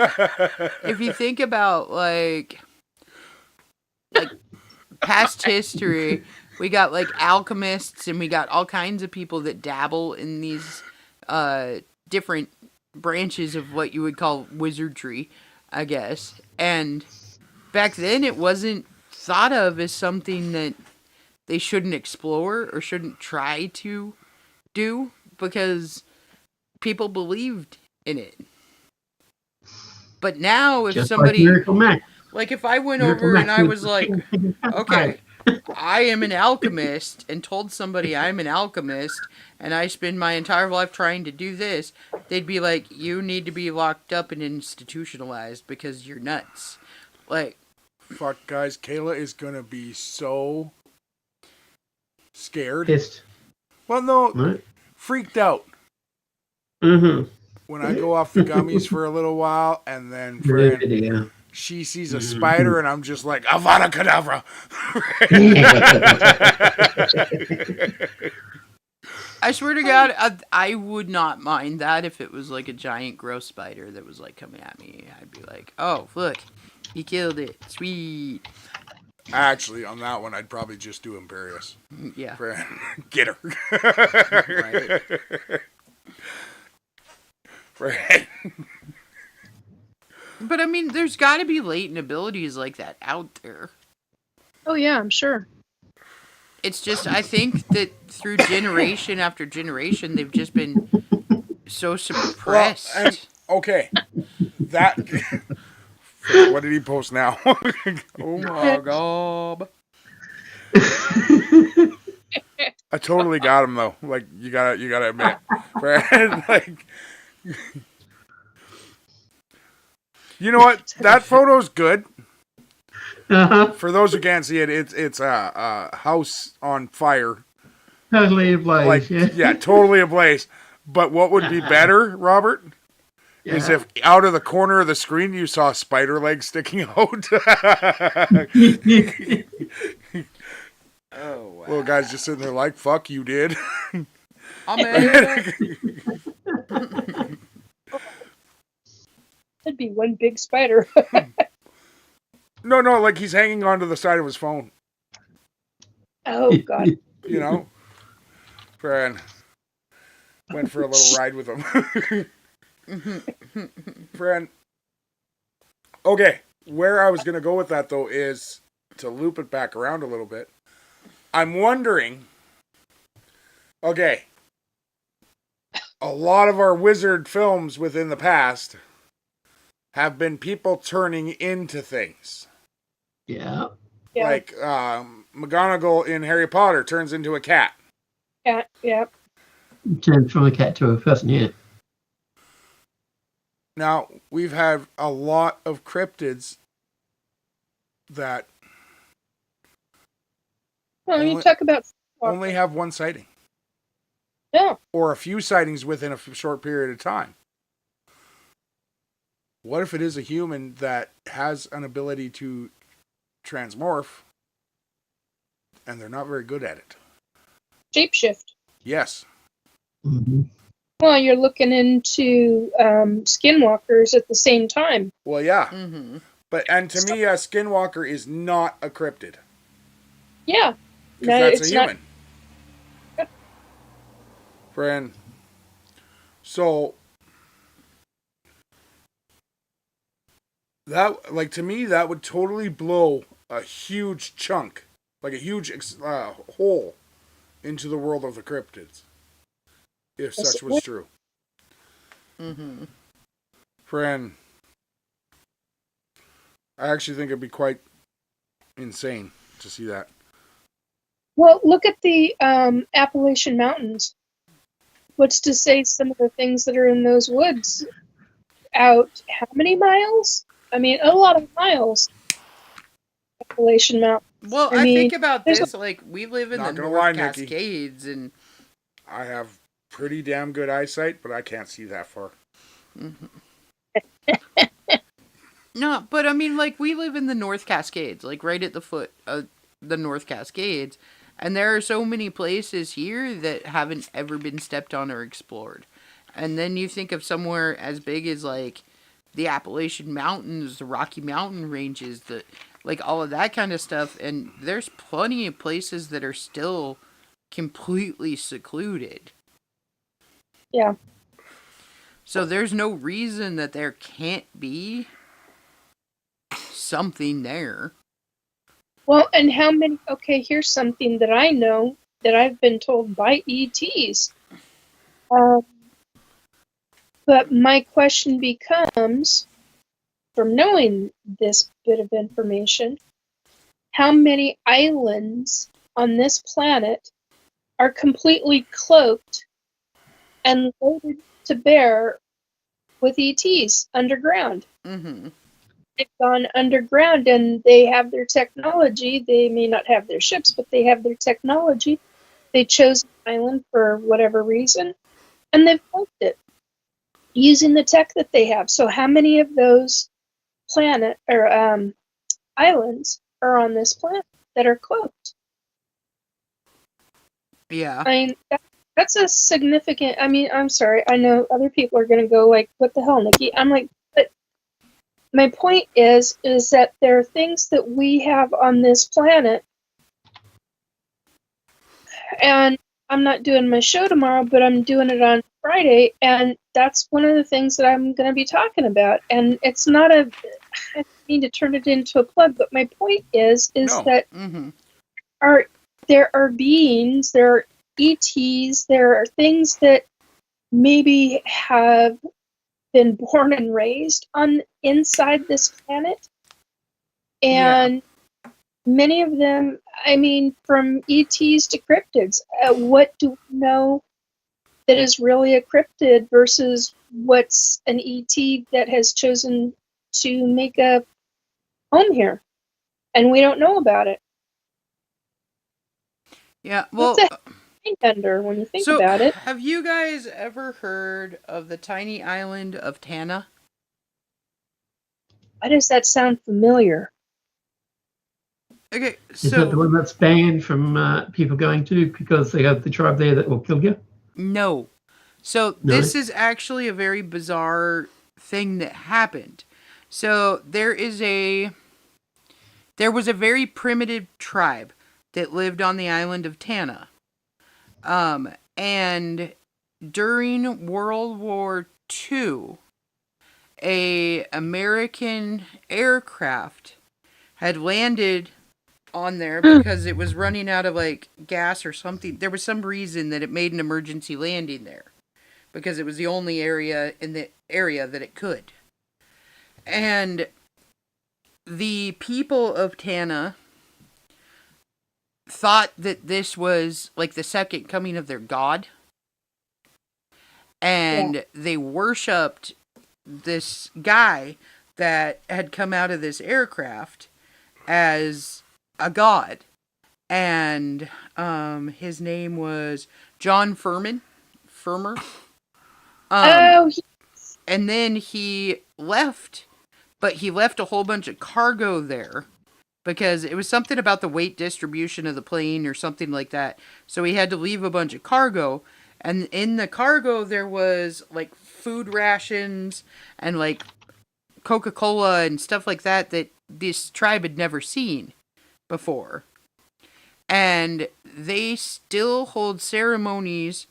like past history, we got like alchemists and we got all kinds of people that dabble in these different branches of what you would call wizardry, I guess. And back then it wasn't thought of as something that they shouldn't explore or shouldn't try to do because people believed in it. But now if Just somebody like if I went over and I was like, okay, I am an alchemist and told somebody I'm an alchemist and I spend my entire life trying to do this, they'd be like, you need to be locked up and institutionalized because you're nuts. Like, fuck, guys, Kayla is gonna be so scared. Pissed. Well, no, Right. Freaked out. Mm-hmm. When I go off the gummies for a little while and then Yeah. she sees a spider and I'm just like, Avada Kedavra. I swear to God, I would not mind that if it was like a giant gross spider that was like coming at me. I'd be like, oh, look, he killed it. Sweet. Actually, on that one, I'd probably just do Imperious. Yeah. Get her. Right. Right. But I mean, there's got to be latent abilities like that out there. Oh yeah, I'm sure. It's just, I think that through generation after generation, they've just been so suppressed. Well, okay. That. What did he post now? Oh my god. I totally got him though. Like you gotta admit, Fran, like you know what? That photo's good. For those who can't see it, it's a house on fire. Totally ablaze. Like yeah, totally ablaze. But what would be better, Robert, is if out of the corner of the screen you saw spider legs sticking out. Oh wow. Little guy's just sitting there like, "Fuck you, did." I'm in. That'd be one big spider. No, like he's hanging onto the side of his phone. Oh God. You know, Fran went for a little ride with him. Fran. Okay, where I was gonna go with that though is to loop it back around a little bit. I'm wondering. Okay, a lot of our wizard films within the past have been people turning into things. Yeah. Yeah. Like McGonagall in Harry Potter turns into a cat. Yeah. Yeah. Turned from a cat to a person, yeah. Now, we've had a lot of cryptids that Well, you talk about only have one sighting. Yeah. Or a few sightings within a short period of time. What if it is a human that has an ability to transmorph and they're not very good at it? Shapeshift. Yes. Mm-hmm. Well, you're looking into skinwalkers at the same time. Well, yeah. Mm-hmm. But and to me, a skinwalker is not a cryptid. Yeah. Because No, that's it's a not. human. Friend. So that, like, to me, that would totally blow a huge chunk, like a huge hole into the world of the cryptids, if Yes, such it was would. true. Mm-hmm. Friend, I actually think it'd be quite insane to see that. Well, look at the Appalachian Mountains. What's to say some of the things that are in those woods out how many miles? I mean, a lot of miles. Appalachian Mountains. Well, I I mean, think about there's this. Like, we live in Not the gonna North lie, Nikki. Cascades, and I have pretty damn good eyesight, but I can't see that far. no, but I mean, like, we live in the North Cascades, like right at the foot of the North Cascades, and there are so many places here that haven't ever been stepped on or explored. And then you think of somewhere as big as like the Appalachian Mountains, the Rocky Mountain ranges, the like all of that kind of stuff, and there's plenty of places that are still completely secluded. Yeah. So there's no reason that there can't be something there. Well, and how many? Okay, here's something that I know that I've been told by ETs. But my question becomes, from knowing this bit of information, how many islands on this planet are completely cloaked and loaded to bear with ETs underground? Mm-hmm. They've gone underground and they have their technology. They may not have their ships, but they have their technology. They chose an island for whatever reason, and they've cloaked it using the tech that they have. So how many of those islands are on this planet that are cloaked? Yeah. I mean, that's a significant. I mean, I'm sorry. I know other people are going to go like, "What the hell, Nikki?" I'm like, but my point is that there are things that we have on this planet, and I'm not doing my show tomorrow, but I'm doing it on Friday, and that's one of the things that I'm going to be talking about. And it's not I don't mean to turn it into a plug, but my point is No. that Mm-hmm. there are beings, there are ETs, there are things that maybe have been born and raised on inside this planet, and many of them I mean, from ETs to cryptids, what do we know that is really a cryptid versus what's an ET that has chosen to make a home here? And we don't know about it. Yeah, well, That's a mind bender when you think so about it. have you guys ever heard of the tiny island of Tana? Why does that sound familiar? Okay, Is that the so one that's banned from people going to because they have the tribe there that will kill you? no. So No? this is actually a very bizarre thing that happened. So there was a very primitive tribe that lived on the island of Tana. And during World War II, a American aircraft had landed on there because it was running out of like gas or something. There was some reason that it made an emergency landing there because it was the only area in the area that it could. And the people of Tana thought that this was like the second coming of their god. And they worshipped this guy that had come out of this aircraft as a god. And his name was John Firmer. And then he left, but he left a whole bunch of cargo there because it was something about the weight distribution of the plane or something like that. So he had to leave a bunch of cargo. And in the cargo, there was like food rations and like Coca-Cola and stuff like that that this tribe had never seen before. And they still hold ceremonies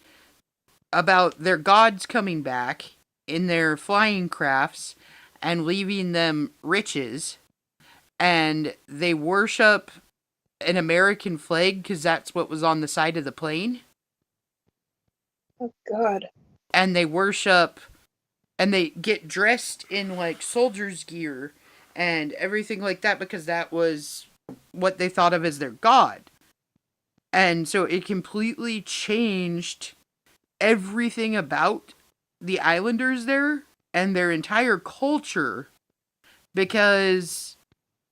about their gods coming back in their flying crafts and leaving them riches. And they worship an American flag because that's what was on the side of the plane. Oh, God. And they worship, and they get dressed in like soldier's gear and everything like that because that was what they thought of as their god. And so it completely changed everything about the islanders there and their entire culture because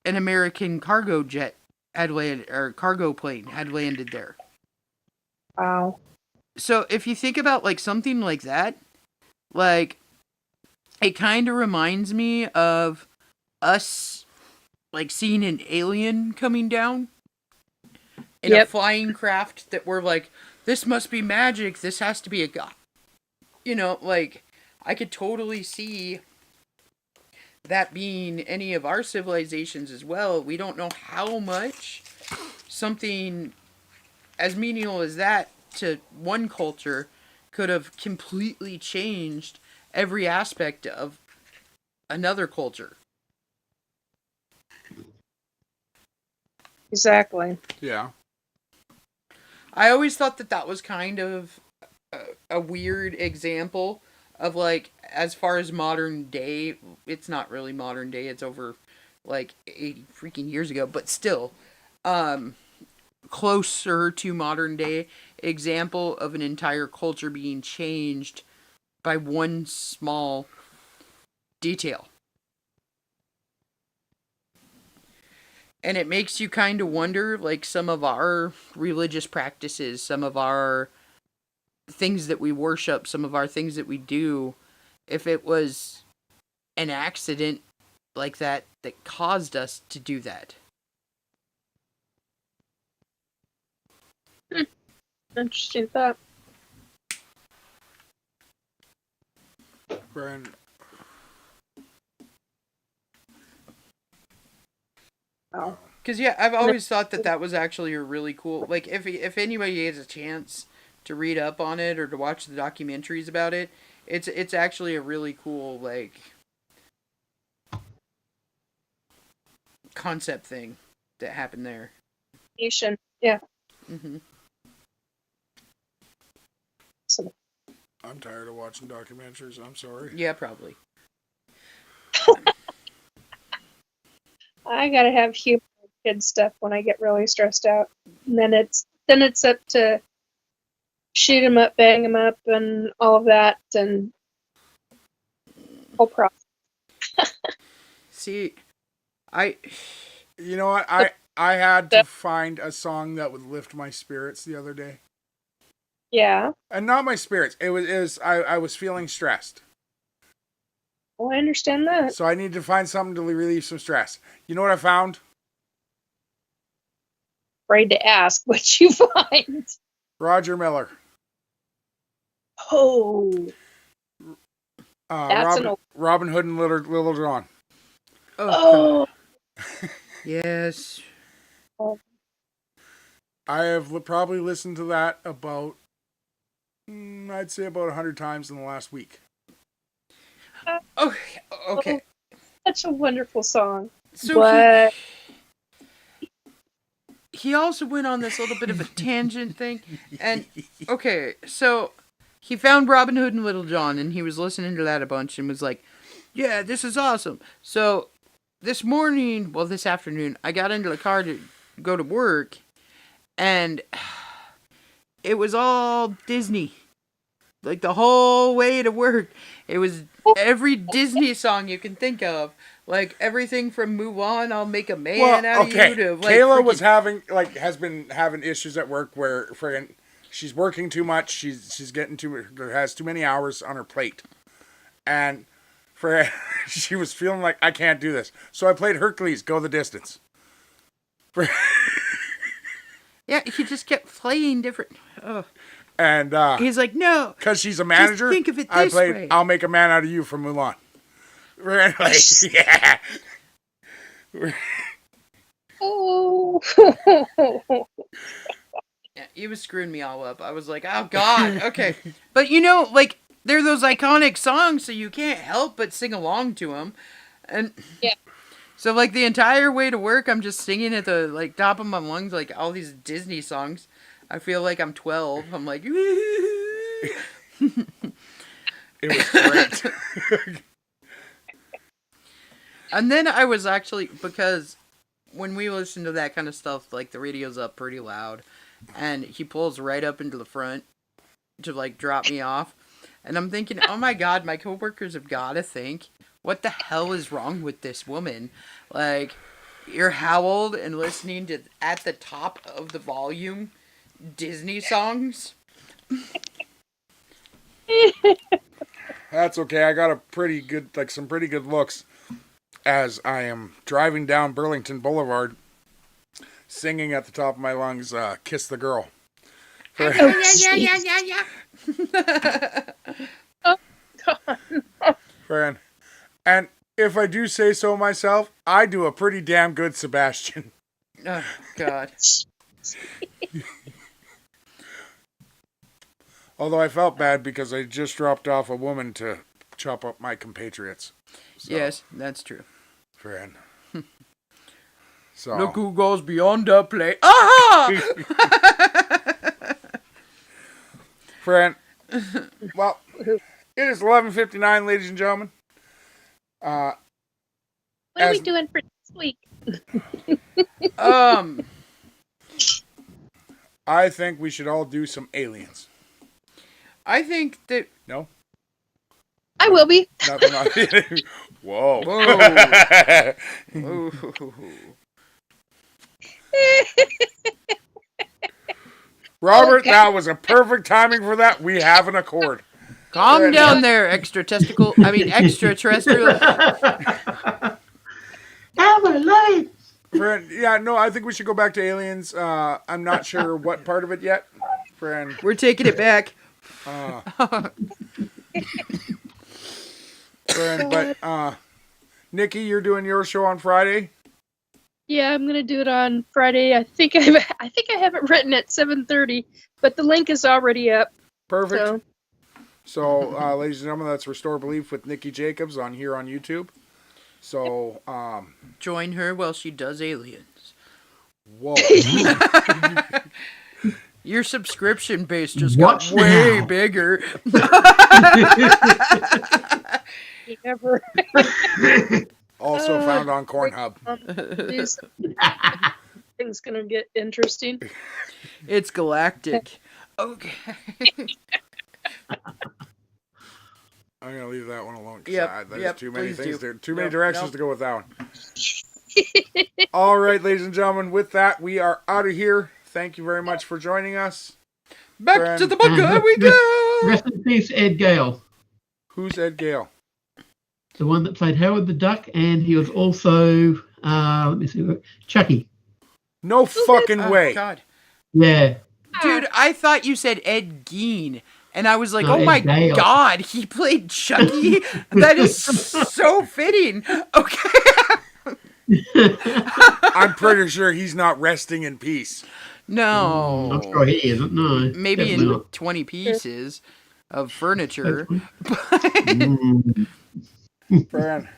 an American cargo jet had landed, or cargo plane had landed there. Wow. So if you think about like something like that, like it kind of reminds me of us like seeing an alien coming down in a flying craft that we're like, this must be magic, this has to be a god. You know, like I could totally see that being any of our civilizations as well. We don't know how much something as menial as that to one culture could have completely changed every aspect of another culture. Exactly. Yeah. I always thought that that was kind of a weird example of like, as far as modern day, it's not really modern day, it's over like 80 freaking years ago, but still, closer to modern day example of an entire culture being changed by one small detail. And it makes you kind of wonder, like, some of our religious practices, some of our things that we worship, some of our things that we do, if it was an accident like that that caused us to do that. Interesting thought. Brian. Wow. Because, yeah, I've always thought that that was actually a really cool... Like, if anybody has a chance to read up on it or to watch the documentaries about it, it's actually a really cool, like, concept thing that happened there. Nation. Yeah. Mm-hmm. So, I'm tired of watching documentaries. I'm sorry. Yeah, probably. I gotta have humor kid stuff when I get really stressed out. And then it's up to shoot 'em up, bang 'em up, and all of that, and whole process. See, You know what? I had to find a song that would lift my spirits the other day. Yeah. And not my spirits. It was I was feeling stressed. Well, I understand that. So I needed to find something to relieve some stress. You know what I found? Afraid to ask what you find. Roger Miller. Oh. That's Robin Hood and Little John. Oh. Yes. I have probably listened to that about, I'd say about 100 times in the last week. Okay. Such a wonderful song. So but he also went on this little bit of a tangent thing. And, okay, so he found Robin Hood and Little John, and he was listening to that a bunch and was like, yeah, this is awesome. So this afternoon, I got into the car to go to work, and it was all Disney. Like, the whole way to work, it was every Disney song you can think of. Like, everything from Mulan, I'll make a man out of you, to, like, Kayla was has been having issues at work where, she's working too much, she's getting has too many hours on her plate. And she was feeling like, I can't do this. So I played Hercules, Go the Distance. Yeah, he just kept playing different... And he's like, no. Because she's a manager, just think of it this way. I'll Make a Man Out of You from Mulan. Like, yeah. oh. Yeah, he was screwing me all up. I was like, oh, God, okay. But, like, they're those iconic songs, so you can't help but sing along to them. And yeah. So, like, the entire way to work, I'm just singing at the, like, top of my lungs, like, all these Disney songs. I feel like I'm 12. I'm like, it was great. And then I was actually, because when we listen to that kind of stuff, like, the radio's up pretty loud, and he pulls right up into the front to, like, drop me off. And I'm thinking, oh my God, my coworkers have got to think, what the hell is wrong with this woman? Like, you're howled and listening to, at the top of the volume, Disney songs. That's okay. I got some pretty good looks as I am driving down Burlington Boulevard, singing at the top of my lungs, "Kiss the Girl." Yeah. Oh God. Friend. And if I do say so myself, I do a pretty damn good Sebastian. Oh God. Although I felt bad because I just dropped off a woman to chop up my compatriots. So, Yes, that's true. friend. So Look who goes beyond the play. Aha! friend. Well, it is 11:59, ladies and gentlemen. What are we doing for this week? I think we should all do some aliens. I think that... No? I will be. Whoa. Whoa. Robert, Okay. that was a perfect timing for that. We have an accord. Calm down there, extraterrestrial. Lights. Friend, yeah, no, I think we should go back to aliens. I'm not sure what part of it yet. Friend. We're taking it back. Friend, but Nikki, you're doing your show on Friday? Yeah, I'm gonna do it on Friday. I think I have it written at 7:30, but the link is already up. Perfect. So, ladies and gentlemen, that's Restore Belief with Nikki Jacobs on here on YouTube. So, Join her while she does aliens. whoa. Your subscription base just Watch got way now. bigger. Never. Also found on Cornhub. Things gonna get interesting. It's galactic. Okay. I'm gonna leave that one alone. Yep, Too many please things. do. There are too many Nope, directions nope. to go with that one. All right, ladies and gentlemen. With that, we are out of here. Thank you very much for joining us. Back to the bunker we go. Rest in peace, Ed Gale, Who's Ed Gale? the one that played Howard the Duck, and he was also let me see, Chucky. No fucking Oh, way. God. Yeah, Dude, I thought you said Ed Gein. And I was like, No, oh Ed my Gale. God, he played Chucky? That is so fitting. Okay. I'm pretty sure he's not resting in peace. No. I'm sure he isn't. No, Maybe definitely in not. 20 pieces of furniture. Mm. Fran,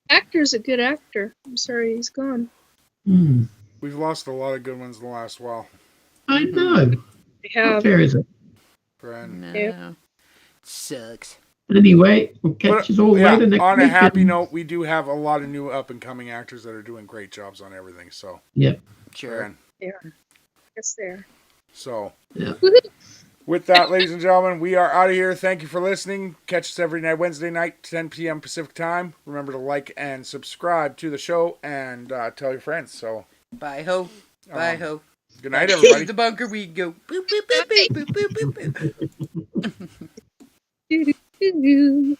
Actor's a good actor. I'm sorry he's gone. Mm. we've lost a lot of good ones in the last while. I know. We How have fair is it? Fran. No. Yeah. Sucks. Anyway, we'll catch you all later next on a week. happy and- note, we do have a lot of new up and coming actors that are doing great jobs on everything. So, Yep. Sure. Fran. yes there. So, Yeah. with that, ladies and gentlemen, we are out of here. Thank you for listening. Catch us every night, Wednesday night, 10 p.m. Pacific time. Remember to like and subscribe to the show and tell your friends. So, Bye, ho. Bye, ho. good night, To everybody. the bunker we go. Boop, boop, boop, boop, boop, boop, boop, boop. Doo-doo-doo-doo.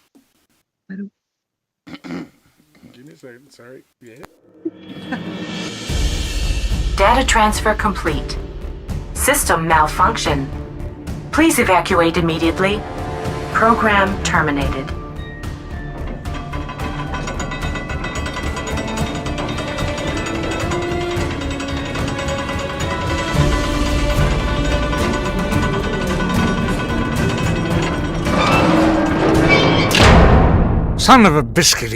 Give me a second. Sorry. Yeah. Data transfer complete. System malfunction. Please evacuate immediately. Program terminated. Son of a biscuit,